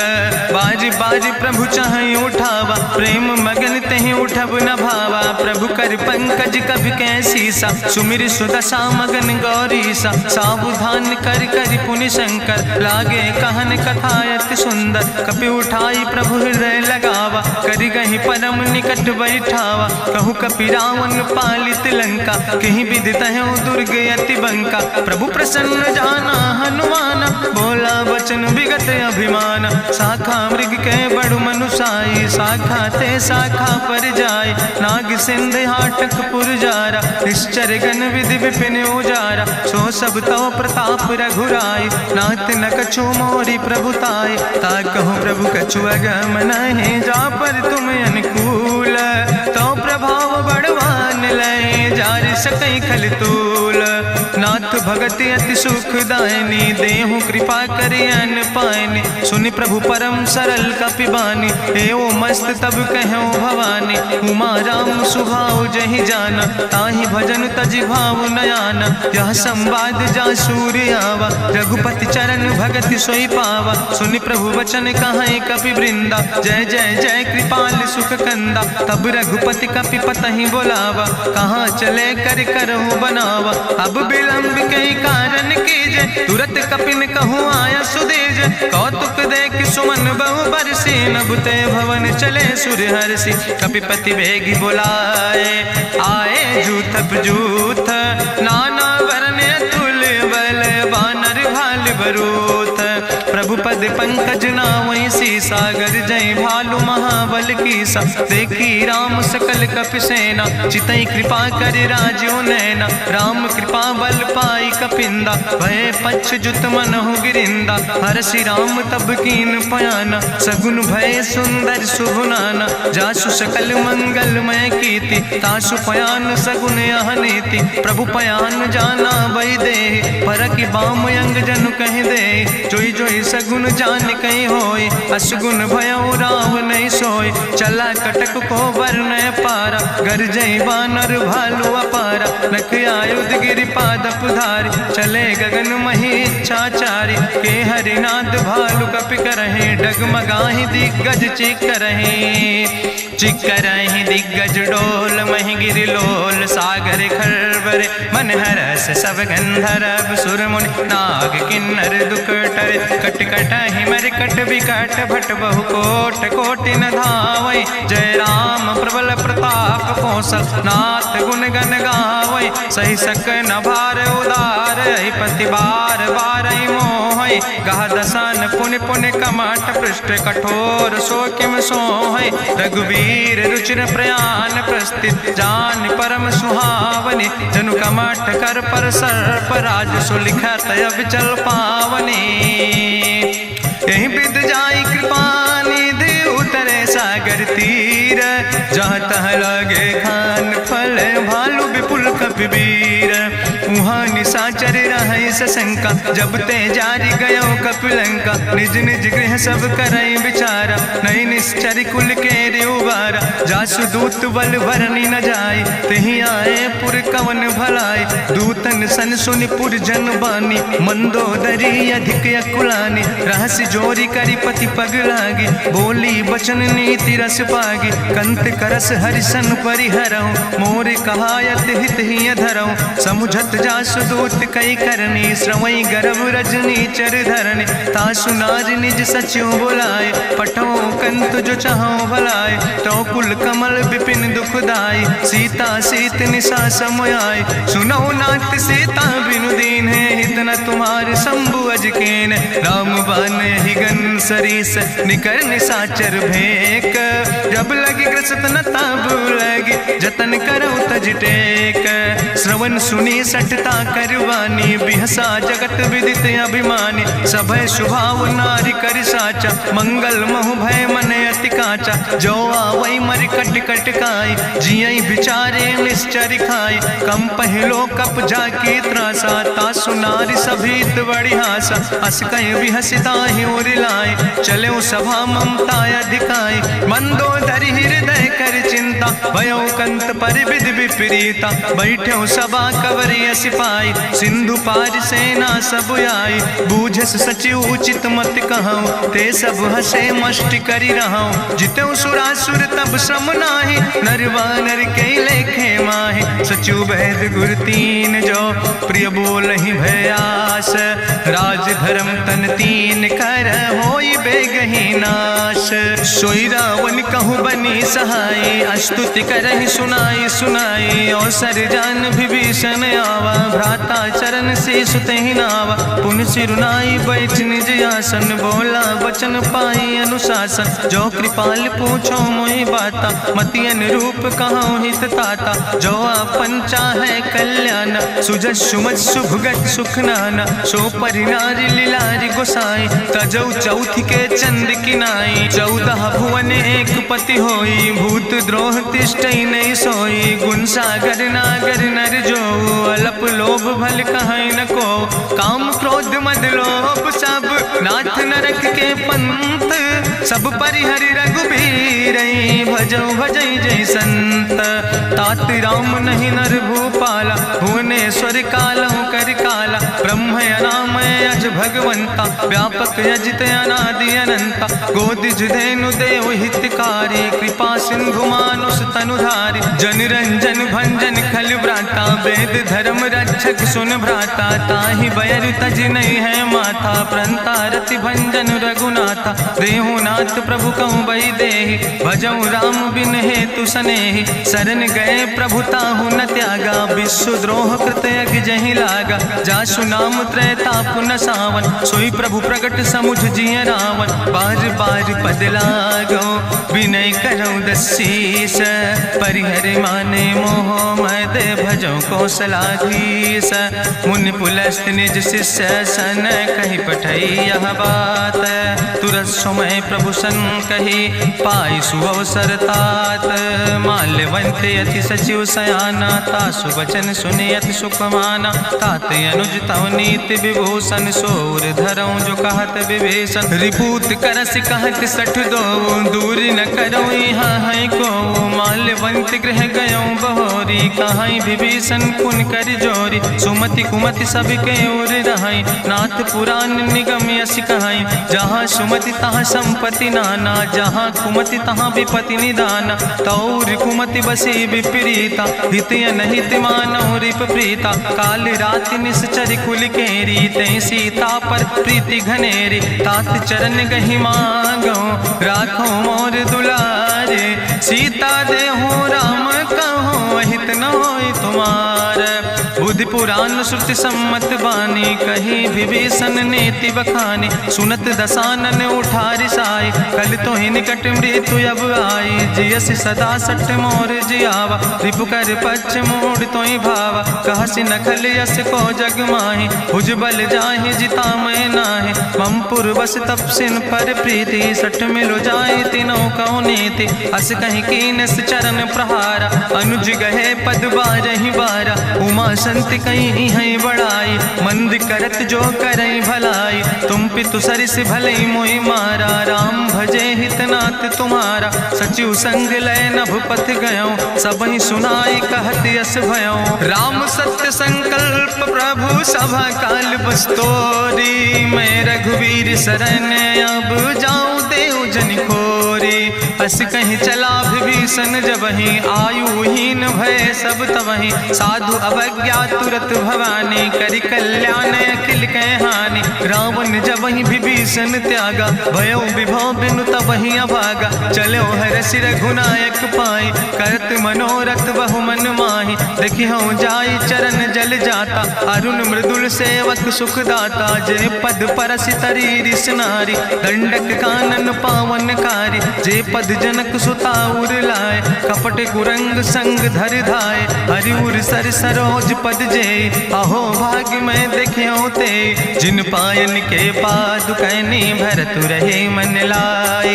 बाज बाज प्रभु चाहि उठावा, प्रेम मगन तहि उठब न भावा। प्रभु कर पंकज कभी कैसीसा, सुमिर सुदशा मगन गौरीसा। सावधान कर कर पुनि शंकर, लागे कहन कथा अति सुंदर। कपि उठाई प्रभु हृदय लगावा, करि गहि परम निकट बैठावा। कहु कपि रावण पालित लंका, कहीं विधि तहु दुर्ग अति बंका। प्रभु प्रसन्न जाना हनुमाना, बोला वचन विगत अभिमान। शाखा मृग के बड़ु मनुसाई, शाखा ते शाखा पर जाय। नाग सिंध हाटक पुरजारा, निश्चर गण विधि विपिन उजारा। सो सब तव प्रताप रघुराई, नाथ न कछु मोरी प्रभुताई। ताकहु प्रभु कछु अगम नहीं, जा पर तुम अनुकूल। तो प्रभाव बड़वान लय, जार सकई खल तूल। नाथ भगति अति सुखदायनी, देहु कृपा करि अन पायनि। सुनि प्रभु परम सरल कपिबानी, एवं मस्त तब कहूँ भवानी। उमा राम सुभाव जहि जाना, ताहि भजन तजि भाव नयाना। यह संवाद जा सूर्य आवा, रघुपति चरण भगति सोई पावा। सुनि प्रभु वचन कहाई कपि वृंदा, जय जय जय कृपाल सुख कंदा। तब रघुपति कपि पतहि बोलावा, कहाँ चले कर करहु बनावा। अब विलंब कई कारण कीजे, तुरत कपिन कहूँ आया सुदेज। कौतुक देख सुमन बहु बरसी, नभते भवन चले सुर हर्षि। कपिपति वेगी बुलाए, आए जूथ जूथ। नाना वर्ण तुल बल, बानर भाल बरूथ। प्रभु पद पंकज नावै सी, सागर जय भालु महाबल कीसा। देखी राम सकल कपि सेना, चितई कृपा कर राजो नैना। राम कृपा बल पाई कपिंदा, भय पक्ष जुत मनहु गिरिंदा। हरषि राम तब कीन पयाना, सगुन भय सुंदर शुभ नाना। जासु सकल मंगलमय कीर्ति, तासु पयान सगुन यह नीति। प्रभु पयान जाना वै दे, परकि बाम अंग जनु कहि दे। जोई जोई सगुन गुण जान कई होय, असगुण भयो राव नहीं सोय। चला कटक को वर्ण पारा, गरजई बानर भालू अपारा। नख आयुध गिरि पादप धारी, चले गगन मही इच्छाचारी। के हरिनाद भालू कपि करहि, डगमगाहि दिग्गज चिकरहि दिग्गज डोल। महि गिरि लोल सागर खरबरे, मन हरस सब गंधर्व सुर मुनि नाग किन्नर दुख टरे। कट कटहि मरकट विकट भट बहु कोट कोटि न धावै। जय राम प्रबल प्रताप कौशल नाथ गुण गण गावै। सही सक न भार उदार, पति बार बार मोहै। गह दसन पुनि पुनि कमठ पृष्ठ, कठोर सो किम सोहै। रघुवीर रुचिर प्रयाण प्रस्थित, जान परम सुहावनी। जनु कमठ कर पर सर्प राज, सुलिखत अविचल पावनी। यही विद जाई कृपा निधि, उतरे सागर तीर। जहाँ तह लगे खान फल, भालू विपुल कपिवीर। उहाँ निशाचर रहै सशंका, जब ते जारी गयो कपिलंका। निज निज गृह सब करई विचारा, नहीं निश्चर कुल के उबारा। जासु दूत बल भरनी न जाय, तेहि आए पुर कवन भलाई। दूतन सन सुनि पुर जन बानी, मंदोदरी अधिक अकुलानी। रहस्य जोरी करि पति पग लागी, बोली बचन नीति रस पागी। कंत करस हरिसन परिहरऊँ, मोर कहायत हित ही धरऊँ। समुझत जासु दूत कई करनी, श्रवई गर्भ रजनी चर धरनी। तासु नार निज सचिव बुलाए, पठो कंत जो चाहो भलाए। तो कुल कमल विपिन दुखदाई, सीता सीत निशा समयाय। सुनो नाथ सीता बिनु दीन है, हित न तुम्हार शंभु अजकेन। राम बान ही गन सरीस, निकर निशाचर भेक। जब लगी ग्रसत न तब लगी, जतन करो तज टेक। श्रवण सुनी सठता करवानी, बिहसा जगत विदित अभिमानी। सभय शुभाव नारी कर साचा, मंगल महु भय मन अति काचा। जो आवै मर कट कट खाई, जियई बिचारे निश्चर खाई। कम पहलो कप जाकी त्रासा, तासु नारी सभीत बड़ी हासा। अस कहीं बिहसिता ही उरिलाए, चले सभा ममता अधिकाई। मंदोदरी हृदय कर चिंता, भयो कंत पर विधि विपरीता। बैठो सभा कवरिय सिपाही, सिंधु पार सेना सब आई। बूझस सचिव उचित मत कहूँ, ते सब हसे मष्ट करी रहूँ। जितेऊ सुरासुर तब श्रम नाही, नर वानर के लेखे माहि। सचिव वैद गुर तीन जो, प्रिय बोलहि भयास। राज धर्म तन तीन कर, होई बेगहि नाश। सोई रावण कहूँ बनी सहाय, अस्तुति करहि सुनाई सुनाई। अवसर जान विभीषण आवा, भ्राता चरण शीस तेहि नावा। पुन सिरुनाई बैठ निज आसन, बोला वचन पाई अनुशासन। जो कृपाल पूछो मोहि बाता, मति अनुरूप कहूँ हित ताता। जो आपन चाहे कल्याण, सुजस सुमत सुभगत सुख नाना। सो परिनारी लीलारी गोसाई, तजौ चौथ के चंद किनाई। 14 भुवन एक पति होई, भूत द्रोह तिष्ठई नहीं सोई। गुण सागर नागर नर जो, अलप लोभ भल कहीं न को। काम क्रोध मद लोभ सब, नाथ नरक के पंथ। सब परिहरि रघुबीर, भजो भजई जय संत। तात राम नहीं नर भूपाला, भुवनेश्वर कालहु कर काला। ब्रह्म नाम अज भगवंता, व्यापक यजित अनादि अनंता। गोदिज धेनु देव हितकारी, कृपा सिंधु मानुष तनुधारी। जन रंजन भंजन खल व्राता, वेद धर्म रक्षक सुन भ्राता। ताहि बयर तज नहीं है माथा, प्रंता रति भंजन रघुनाथा। देहु नाथ प्रभु कहूँ बही देहि, भजऊ राम बिन हेतु सनेहि। शरण गए प्रभु ताहु न त्यागा, विश्व द्रोह कृत यज्ञ जहि लागा। जासु नाम त्रैताप न सावन, सोई प्रभु प्रगट समुझ जिय रावण। बार बार पद लागो, विनय करऊँ दसीस। परिहर माने मोह मद, भजो कौशलाधीश। मुनि पुलस्त निज शिष्य सन, कही पठई यह बात। तुरत समय प्रभु प्रभु सन कही पाई सुअवसर तात। माल्यवंते अति सचिव सयाना तासु वचन सुनि अति सुख माना। तात अनुज तव नीति विभूषण सोर धरऊं जो कहत विभीषण। रिपूत करस कहत सठ दो दूर न करो यहाँ है को। माल्यवंत गृह गयों बहोरी कहाई विभीषण पुन कर जोरी। सुमति कुमति सब के ओर रहाई नाथ पुराण निगम यश कहाई। जहाँ सुमति तहाँ संपत्ति नाना जहाँ कुमति तहाँ विपति निदाना। तौर कुमति बसी विपरीता हित अनहित मानव रिप प्रीता। काल रात निश्चर कुल केरी तै सीता पर प्रीति घनेरी। तात चरण गहि मांगो राखो मोर दुलारे। सीता देहो राम कहो अहित न होय तुम्हार। बुद्धि पुराण श्रुति सम्मत बानी कही विभीषण नीति बखानी। सुनत दसानन उठारि साई कल तो ही निकट मृत्यु अब आई। जियस सदा सट मोर जियावा रिपु कर पक्ष मोड़ तो ही भावा। कहसि नखल यस को जग माहि भुज बल जाहि जिता मैं नाहि। मम पुरबस तपसिन पर प्रीति सठ मिलो जाय तिनो कौ नीति। अस कहीं कीनस चरण प्रहारा अनुज गहे पद बारहि बारा। उमा संत कहीं है बड़ाई मंद करत जो करई भलाई। तुम पितु सरिस भले मोहि मारा राम भजे हितनाथ तुम्हारा। सचिव संग लय नभ पथ गयो सब ही सुनाई कहत यस भयो। राम सत्य संकल्प प्रभु सभा काल बस्तोरी। मैं रघुवीर शरण अब जाऊं देव जन खोरी। अस कहीं चला विभीषण जबहि आयुहीन भय सब तबहि। साधु अवज्ञा तुरत भवानी करि कल्याण अखिल के हानि। रावण जबहि विभीषण त्यागा भयो विभव बिनु तबहि अभागा। चलो हरषि रघुनायक पाई करत मनोरथ बहु मन माहि। देखियो जाई चरण जल जाता अरुण मृदुल सेवक सुख दाता। जे पद परसि तरी रिस नारी दंडक कानन पावन कारी। जे पद जनक सुता उर लाए कपट कुरंग संग धर धाय। हरिउर सर सरोज पद जे अहो भाग्य में देखियो ते। जिन पायन के पादुकैनी भरत रहे मन लाए।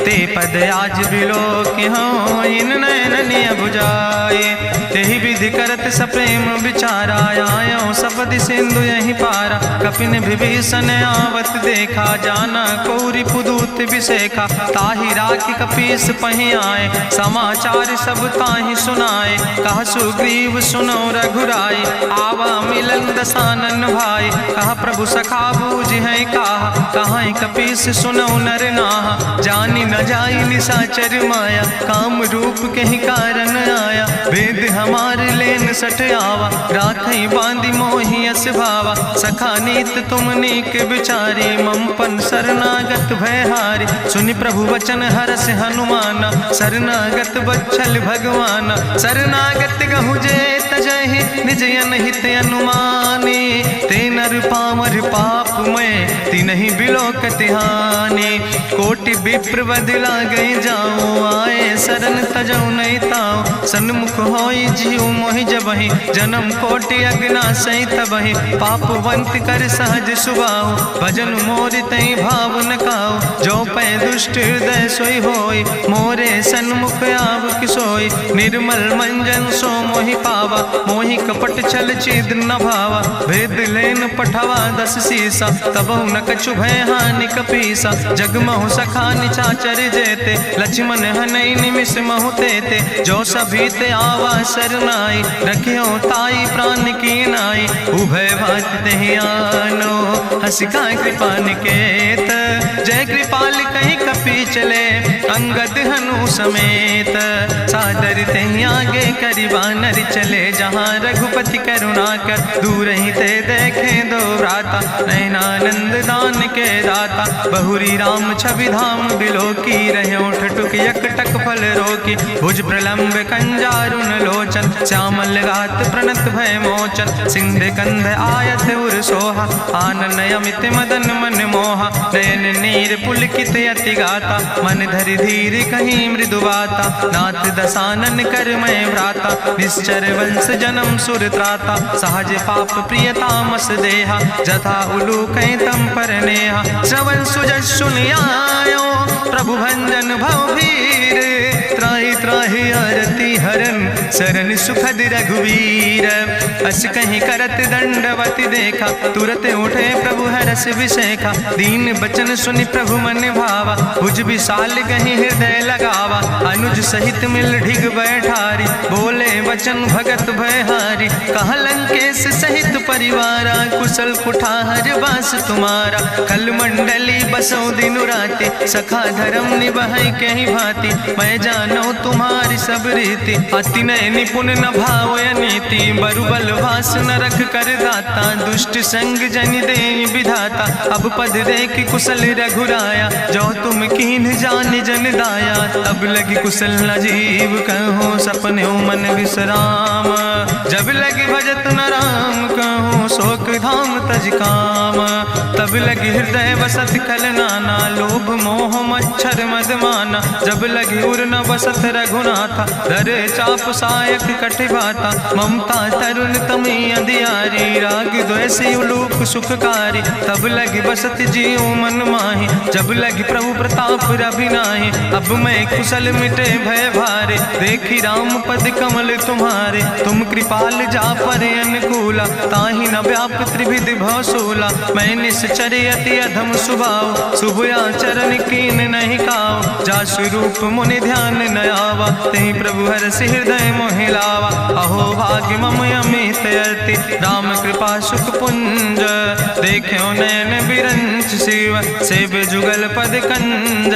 ते पद आज बिलो के हो इन नयन बुझाए। तेहि विधि करत सप्रेम विचारा आयो सपदि सिंधु यही पारा। कपिन विभीषण आवत देखा जाना कौरि पुदूत विसेखा। ताहि राखी कपीस पहि आए समाचार सब ताहि सुनाए। कहा सुग्रीव सुनो रघुराई आवा मिलन दसानन भाई। कहा प्रभु सखा बूझ है कहा कपीस सुनो नर नाहा। जानी न जाई निशाचर माया काम रूप के ही कारण आया। वेद हमार लेन सठ आवा राखई बांधी मोहि अस भावा। सखा नीत तुम नीक विचारी मम पन शरणागत भयहारी। सुनि प्रभु वचन हरस हनुमाना शरणागत बच्छल भगवाना। शरणागत गहु जे तजहि निज अनहित अनुमानी। ते नर पामर पाप में तिन्हि बिलोकति हानि। कोटि विप्र बदला गई जाऊं आए शरण तजौ नहीं ताऊं। सन्मुख होई जीव मोहि जबहि जन्म कोटि अग्ना सही तबहि। पापवंत कर सहज सुभाऊ भजन मोर तई भाव न काऊ। जो पै दुष्ट हृदय सोई होई मोरे सन्मुख आव किसोई। निर्मल मंजन सो मोहि पावा मोहि कपट छल छिद्र न भावा। भेद लेन पठवा दस सीसा तबहु न कछु भय हानि कपीसा। जगमहु सखा निचाचर जेते लक्ष्मण हनई निमिष महु तेते। जो सभी ते आवा सरनाई रखियो ताई प्राण की नाई। उभय भात तेहि आनो हसिका कृपा निकेत। जय कृपाल कहीं कपी चले अंगद हनु समेत। सादर तेहि आगे करि बानर चले जहाँ रघुपति करुणा कर। दूर ही ते देखे दो भ्राता नयनानंद दान के दाता। बहुरी राम छवि धाम बिलोकी रह्यो ठटुक यकटक फल रोकी। भुज प्रलंब कंजारुन लोचन श्यामल गात प्रणत भय मोचन। सिंध कंध आयत उर सोहा आनन अमित मदन मन मोहा। नयन नीर पुलकित अति गाता मन धरि धीर कहीं मृदु बाता। नाथ दसानन कर मैं भ्राता निश्चर वंश जन्म सुर त्राता। सहज पाप प्रिय तामस देहा जथा उलूकै तम पर नेहा। श्रवण सुजस सुनियायो प्रभु भंजन भव भीर, त्राहि त्राहि आरती हरन शरण सुखद रघुवीर। अस कहीं करत दंडवत देखा, तुरत उठे प्रभु हरस विषेखा। दीन बचन सुनि प्रभु मन भावा, भुज विशाल कहीं हृदय लगावा। अनुज सहित मिल ढिग बैठारी, बोले वचन भगत भयहारी। कहा लंकेश सहित परिवारा, कुशल कुठार वास तुम्हारा। कल मंडली बसो दिनु राति, सखा धर्म निभाई कहीं भांति। मैं जानो तुम्हारी सब रीति, अति नय निपुण न भाव नीति। बरुबल भास न रख कर दाता, दुष्ट संग जन दे विधाता। अब पद देख कुशल रघुराया, जो तुम कीन जान जन दाया। तब लगी कुशल न जीव कहो, सपने मन विश्राम। जब लगी भजत न राम कहो, शोक धाम तज काम। तब लगी हृदय बसत कल नाना, लोभ मोह मच्छर मद माना। जब लगी उर न बसत रघुनाथा, धरे चाप सायक कटिभाता। ममता तरुण तमी अंधियारी, राग द्वेष उलूक सुखकारी। तब लगी बसत जीव मन माही, जब लगी प्रभु प्रताप रवि नाही। अब मैं कुशल मिटे भय भारे, देखी राम पद कमल तुम्हारे। तुम कृपाल जा पर अनुकूला, ताहि न व्याप त्रिविध भवसूला। मैं निश्चर अति अधम स्वभाव, शुभ आचरण कीन नहीं काव। जा स्वरूप मुनि ध्यान न आवा, तेहि प्रभु हरषि हृदय मोहि लावा। अहो भाग्य मम अमित अति, राम कृपा सुख पुंज। देख्यो नयन बिरंच शिव, सेव जुगल पद कंज।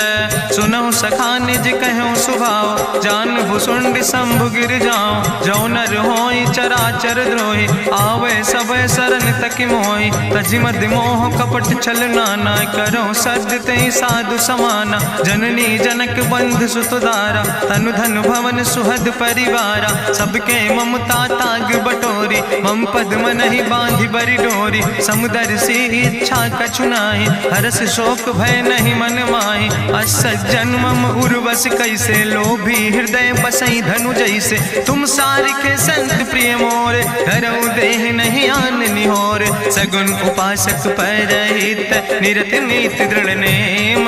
सुनहु सखा निज कहूँ सुभाव, जान भुसुंड शंभु गिर जाऊं। जो नर होई चराचर द्रोही, आवे सब शरण तक मोहि। तजि मद मोह कपट छल नाना, करो सद्य तेहि साधु समाना। जननी जनक बंधु सुतदारा, तनु धन भवन सुहद परिवारा। सबके ममता ताग बटोरी, मम पद मनहि बांधि बरि डोरी। समुदर सी इच्छा कछु नाही, हरस शोक भय नहीं मन माही। असज्जन मम उर्वश कैसे, लोभी हृदय बसई धनु जैसे। तुम सारिके संत प्रिय मोरे, धरऊ देह नहीं आन निहोर। सगुन उपासक परहित, निरत नीत दृढ़ नेम।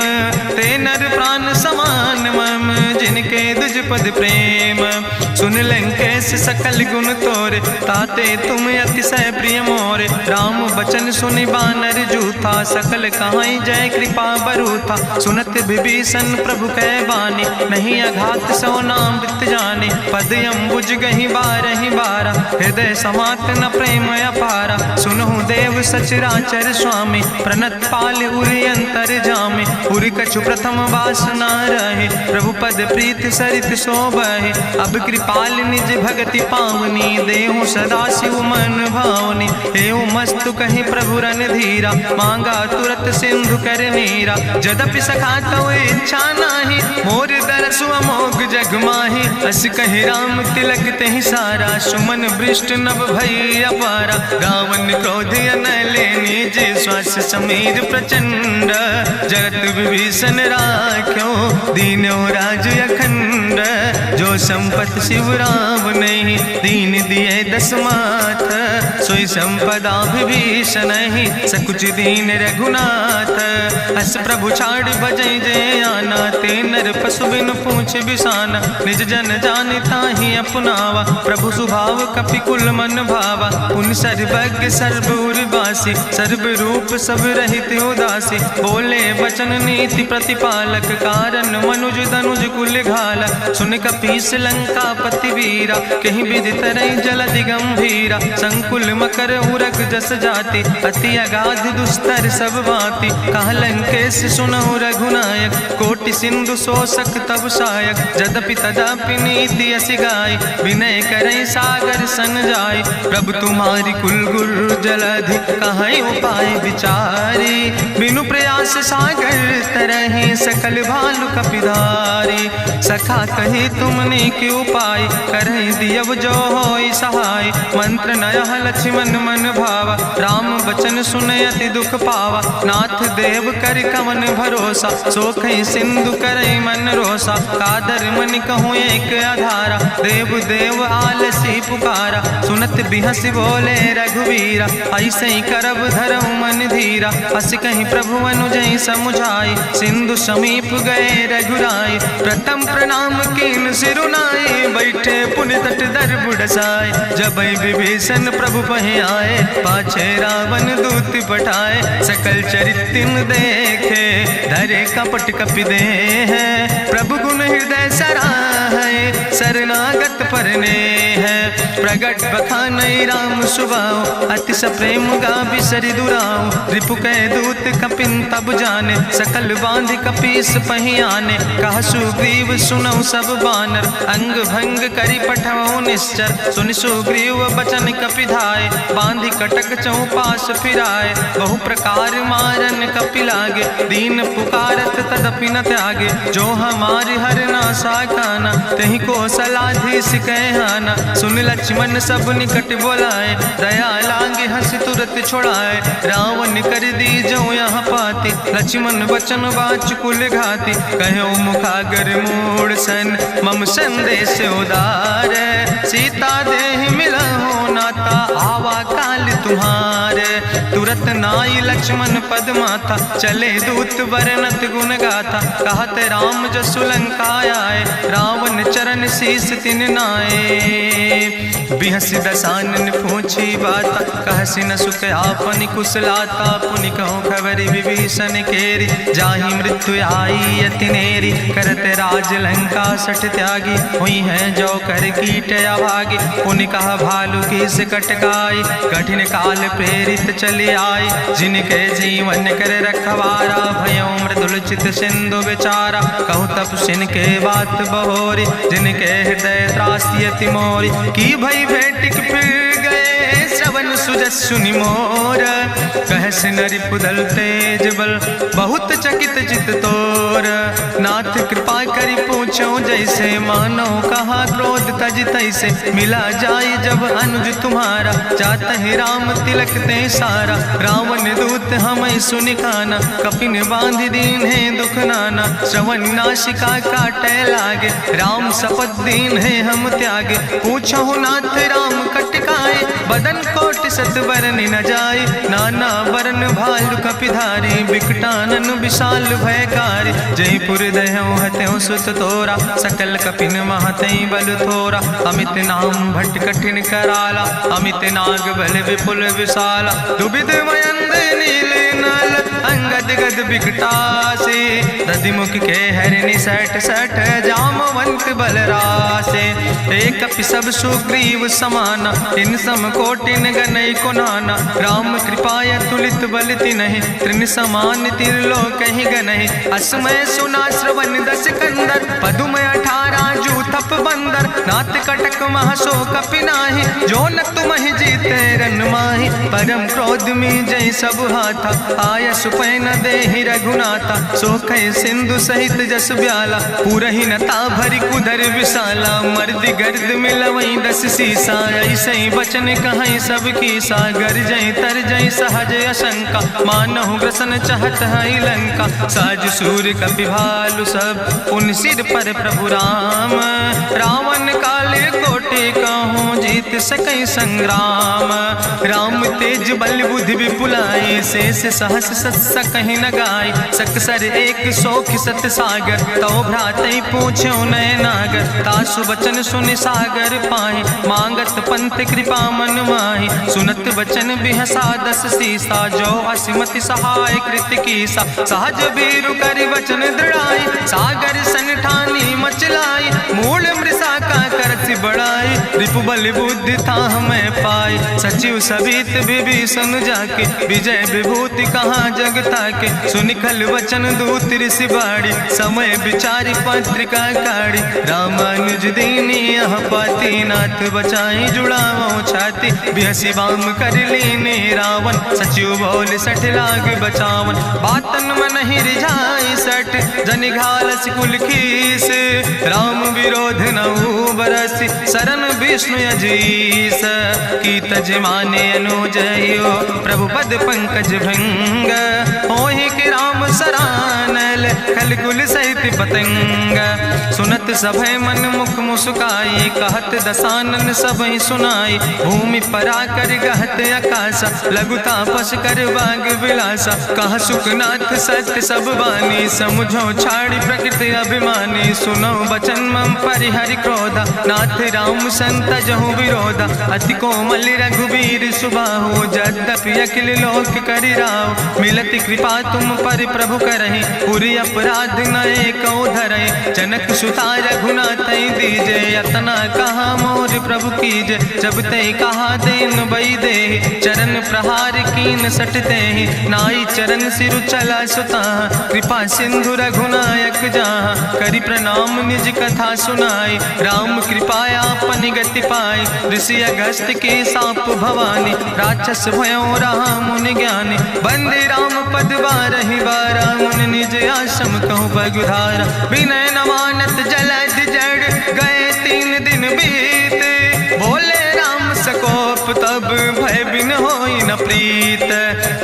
ते नर प्राण समान मम, जिनके दुज पद प्रेम। सुन लंकेश सकल गुण तोरे, ताते तुम अतिशय प्रिय मोरे। राम बचन सुनि बानर जूथा, सकल कहाई जय कृपा बरूथा। सुनत विभीषण प्रभु कै बानी, नहीं अघात सो नाम वृत जानी। पद अम्बुज गहि बारहि बारा, हृदय समात न प्रेम अपारा। सुनहु देव सचराचर स्वामी, प्रणत पाल उरि अंतर जामी। उरि कछु प्रथम वासना रहे, प्रभु पद प्रीत सरित शोभहि। अब कृपाल निज भगति पावनी, देहु सदा शिव मन भावनी। एवं मस्तु कहि प्रभु रन धीरा, मांगा तुरत सिंधु कर नीरा। जदपि सखा तो इच्छा नाही, मोर दरसु अमोघ जग माही। अस कहि राम तिलक तेहि सारा, सुमन वृष्ट नभ भई अपारा। रावण क्रोध अनले निज, श्वास समीर प्रचंड। जगत विभीषण राख्यो, दीनो राज अखंड। जो संपत शिव राम नहीं, दीन दिए दस माथ। सोई संपदा विभीषण ही, सकुच दीन रघुनाथ। अस प्रभु छाड़ भजई जे आना, ते नर पशु बिनु पूछ बिसाना। निज जन जानता ही अपनावा, प्रभु स्वभाव कपि कुल मन भावा। पुन सर्वज्ञ सर्व उर्वासी, सर्व रूप सब रहित उदासी। बोले वचन नीति प्रतिपालक, कारण मनुज धनुज कुल घाला। सुन कपीस लंकापति वीरा, कहीं विधि तरई जलधि गंभीरा। संकुल मकर उरग जस जाति, अति अगाध दुस्तर सब भांति। कहा लंकेश सुनहु रघुनायक, कोटि सिंधु शोषक तब सायक। जदपि तदपि नीति अस गाय, विनय करई सागर सन जाय। प्रभु तुम्हारी कुल गुरु जलधि, कहीं उपाय विचारी। बिनु प्रयास सागर तरहि, सकल भालु कपिधारी। सखा कही तुमने के उपाय, करहि दियव जो होई सहाय। मंत्र नयह लक्ष्मण मन भावा, राम बचन सुनय अति दुख पावा। नाथ देव कर कवन भरोसा, सोखई सिंधु करई मन रोसा। भरोसा, कादर मन कहूँ एक आधारा। देव देव आलसी पुकारा, सुनत बिहस बोले रघुवीरा। ऐसे ही करब धर्म मन धीरा, हस कहीं प्रभु अनुजय समुझाई। सिंधु समीप गए रघुराई, प्रथम प्रणाम कीन सिरुनाई। बैठे पुण्य तट दर बुढ़साए, जब विभीषण प्रभु पहे आए। पाछे रावण दूत पठाए, सकल चरित्र देखे। धरे कपट कपि दे है, प्रभु गुण हृदय सराहे। शरणागत परने है, प्रगट बखानई राम सुभाओ। अतिश प्रेम गा बिसरि दुराओ, रिपु कै दूत कपिन तब जाने। सकल बांध कपीस पहियाने, कह सुग्रीव सुनौ सब बानर। अंग भंग करि पठौ निश्चर, सुनि सुग्रीव बचन कपिधाय। बांधि कटक चौपास फिराए, बहु प्रकार मारन कपि लागे। दीन पुकारत तदपि न त्यागे, जो हमारि हर नासा खाना। तहि को सलाधीस कहना, सुन लक्ष्मण सब निकट बोलाए। दया लागे हंस तुरत छोड़ाए, रावण कर दी जो यहाँ पाती। लक्ष्मण बचन बाच कुल घाती, कहो मुखागर मूड सन। मम संदेश उदार, सीता देहि मिलहु नाता। आवा काल तुम्हारे, तुरत नाई लक्ष्मण पद माथा। चले दूत वर्णत गुण गाथा, कहत राम जसु लंका आए। रावण चरण शीस तिन नाए, बिहस दसानन पूछी बाता। कहसि न सुख आपन कुशलाता, पुनि कहूँ खबर विभीषण केरी। जाहि मृत्यु आई अति नेरी, करत राज लंका सठ त्यागी। हुई है जो कर कीट अभागी, पुनि कहा भालू किस कटकाई। कठिन काल प्रेरित चले आई, जिनके जीवन कर रखवारा। भयों मृदुल चित सिंधु बेचारा, कहु तप सिन के बात बहोरी। जिनके हृदय त्रासी अति मोरी, की भई भेटिक फिर गए श्रवण सुजस सुनि मोर। कहस नरि पुदल तेज बल, बहुत चकित चित तोर। नाथ कृपा करि पूछो जैसे, मानो कहा क्रोध तज तैसे। मिला जाई जब अनुज तुम्हारा, जात है राम तिलक ते सारा। रावण दूत हमें सुनि काना, कपिन बांध दीन है दुख नाना। श्रवण नासिका काटे लागे, राम शपथ दीन है हम त्यागे। पूछो नाथ राम कटकाए, बदन कोट सत बरन न जाए। नाना बरन भालु कपिधारी, बिकटानन विशाल भयकारी। जयपुर दह्यों हत्यों सुत तोरा, सकल कपिन महतई बल थोरा। अमित नाम भट्ट कठिन कराला, अमित नाग बल विपुल विशाला। दुबिध मयंद नील नल, अंगद गद बिकटासे। दधिमुख के हरिणि सठ सठ, जामवंत बलरासे। एक कपि सब सुग्रीव समाना, इन सम कोटिन गनई को नाना। राम कृपाय तुलित बल तिनहि, त्रिन समान तिरलोक ही गनहि। असमय सुना श्रवण दस कंदर, पदुम 18 जू थप बंदर। नाथ कटक महसो कपि नाही, जो न तुमहि जीते रन माहि। परम क्रोध में जय सब हाथा, आय सुपै न देहि रघुनाथा। सोखै सिंधु सहित जस ब्याला, पूरहि नता भरि कुधर विशाला। मर्द गर्द मिलवई 10 सीसा, ऐसे बचन कहई सब कीसा। गर जय तर जय सहज अशंका, मानहु ग्रसन चहत है लंका। साज सूर कपि भालु सब, पुन सिर पर प्रभु राम। रावण काले कोटि कहूँ, जीत सकई संग्राम। राम तेज बल बुद्धि विपुलाई, शेष सहस सत सकहि न गाय। सकसर एक सोख सत सागर, तो भ्रातई पूछो नय नागर। तासु बचन सुनि सागर पाहि, मांगत पंथ कृपा मन माहि। सुनत बचन बिहसा 10 सीसा, जो असिमति सहाय कृत कीसा। सहज बीरु करि वचन दृढ़ाई, सागर सन ठानी मचलाई। मूल मृषा का करसि बढ़ाई, रिपु बल बुद्धि था हमें पाई। सचिव सबित विभीषण जाके, विजय विभूति कहाँ जग ताके। सुनिखल वचन दूत ऋषि बाड़ी, समय विचारी पत्रिका काढ़ी। रामानुज दीनी यह पाती, नाथ बचाई जुड़ाओ छाती। बिहसी बाम कर लीने रावण, सचिव बोल 60 लाग बचावन। बातन मन ही रिझाई 60, जनि घालस कुल खीस। राम विरोध नहु बरसि, शरण विष्णु अजीस। की तज माने अनुजयो, प्रभु पद पंकज भंग। होहि कि राम सरानल, चले खलकुल सहित पतंग। सुनत सभय मन मुख मुस्काई, कहत दसानन सबहि सुनाई। भूमि परा कर गहत आकाशा, लघु तापस कर बाग विलासा। कहा सुखनाथ सत्य सब बानी, समुझो छाड़ी प्रकृति अभिमानी। सुनो बचन मम परिहरि क्रोधा, नाथ राम संत जहु विरोधा। अति कोमल रघुबीर सुबाहु, यद्यपि अखिल लोक करि राव। मिलति कृपा तुम पर प्रभु करहि, पुरि अपराध न एको धरहि। जनक सुता रघुनाथ दीजे, यतना कहा मोर प्रभु कीजे। जब ते कहा देन बई दे, चरण प्रहार कीन सटते। नाई चरण सिरु चला सुता, कृपा सिंधु रघुनायक जहाँ। करि प्रणाम निज कथा सुनाई, राम कृपाया अपनी गति पाई। ऋषि अगस्त के साप भवानी, राक्षस भयो रहा मुनि ज्ञानी। बंदे राम पद बारहि बारा, मुनि निज आश्रम कहु बगुधारा। विनय न मानत जलधि जड़, गए 3 दिन बीते। बोले राम सकोप तब, भय बिन होई न प्रीत।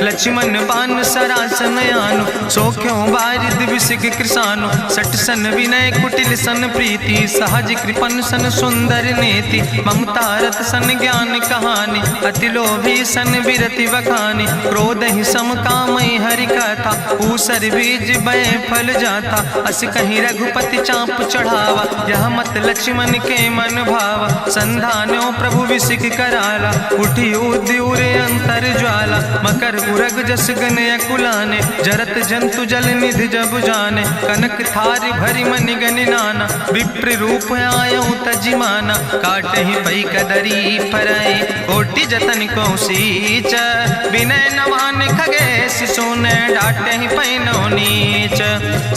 लक्ष्मण बान सरासन आनु, सो क्यों बारिद विसिग कृसानु। सठ सन विनय कुटिल सन प्रीति, सहज कृपन सन सुंदर नीति। ममता रत सन ज्ञान कहानी, अति लोभी सन बिरति बखानी। क्रोध ही सम कामई हरि कथा, ऊसर बीज बय फल जाता। अस कहीं रघुपति चाप चढ़ावा, यह मत लक्ष्मण के मन भावा। संधान्यो प्रभु विसिक कराला, उठी उद्यूरे अंतर ज्वाला। मकर उरग जस गन अकुलाने, जरत जंतु जल निधि जब जाने। कनक थारी भरी मनि गनि नाना, विप्र रूप आयो तजिमाना। काटे ही पई कदरी परई, कोटि जतन को सींच। विनय न मान खगेश सोने, डाटे ही पैनो नीच।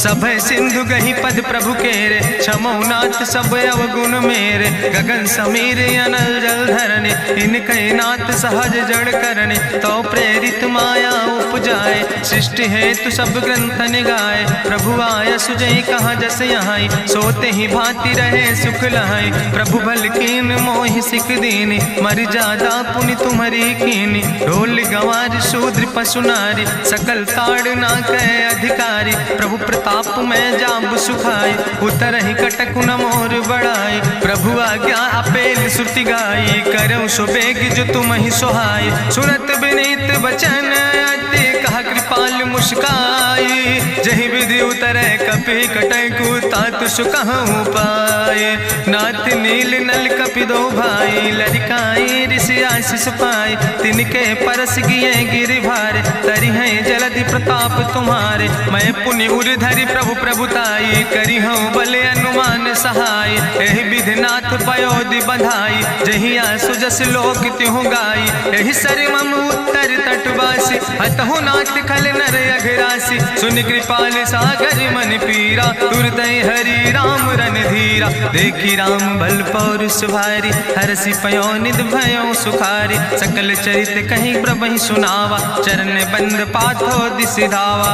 सभय सिंधु गही पद प्रभु केरे, क्षमो नाथ सब अवगुण मेरे। गगन समीर अनल जल धरने, इनके नाथ सहज जड़ करने। तो प्रेरित माया उपजाए, सृष्टि हेतु सब ग्रंथ निगाए। प्रभु आय सुजई कहाँ जस यहाँ, सोते ही भांति रहे सुख लहाई। प्रभु भल कीन मोहि सिख दीनी, मर जादा पुनि तुम्हारी कीनी। ढोल गंवार शूद्र पशु नारी, सकल ताड़ ना कह अधिकारी। प्रभु प्रताप में जाब सुखाई, उतर ही कटक न मोर बढ़ाई। प्रभु आज्ञा अपेल श्रुति गाई, करऊँ सो बेग जो तुम ही सोहाई। सुरत विनीत बचन अति, कहा कृपाल मुस्काई। जहि विधि उतरे कपि कटकु, तात सुकहु पाए। नाथ नील नल कपि दो भाई, लरिकाई ऋषि आशीष पाए। तिनके परस गिए गिरि भारे, तरि है जलधि प्रताप तुम्हारे। मैं पुण्य उर धरि प्रभु प्रभुताई, करी हूँ बले अनुमान सहाय। एहि विधि नाथ पयोधि बधाई, जहिया सुजस लोक त्यों गाई। एहि सर मम उत्तर तटवासी, हतहु नाथ खल नर अघरासी। सुन कृपाल सागर मन पीरा, तुरत हरि राम रन धीरा। देखी राम बल पौरुष भारी, हरसि पयो निध भयो सुखारी। सकल चरित कहीं प्रभहि सुनावा, चरण बंद पाथो दिसि धावा।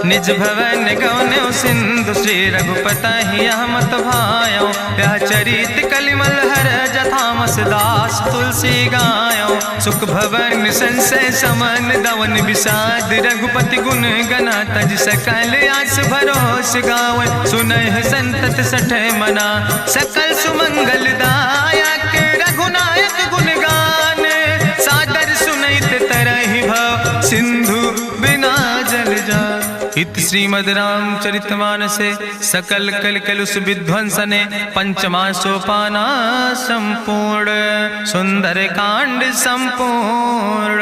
निज भवन गौन्यो सिंधु, श्री रघुपति यह मत भायो। यह चरित कलिमल हर जथामस, दास तुलसी गायो। सुख भवन संसय समन, दवन विषाद रघुपति गुण गना। तज सकल आस भरोस गावे, सुनह संतत सठ मना। सकल सुमंगल दायक रघुनायक गुण गान, सादर सुनैत तरहि भव सिंधु बिना जल जा। इत श्रीमद् रामचरितमानसे सकल कल कलुष विध्वंसने, पंचमा सोपाना संपूर्ण। सुंदर कांड संपूर्ण।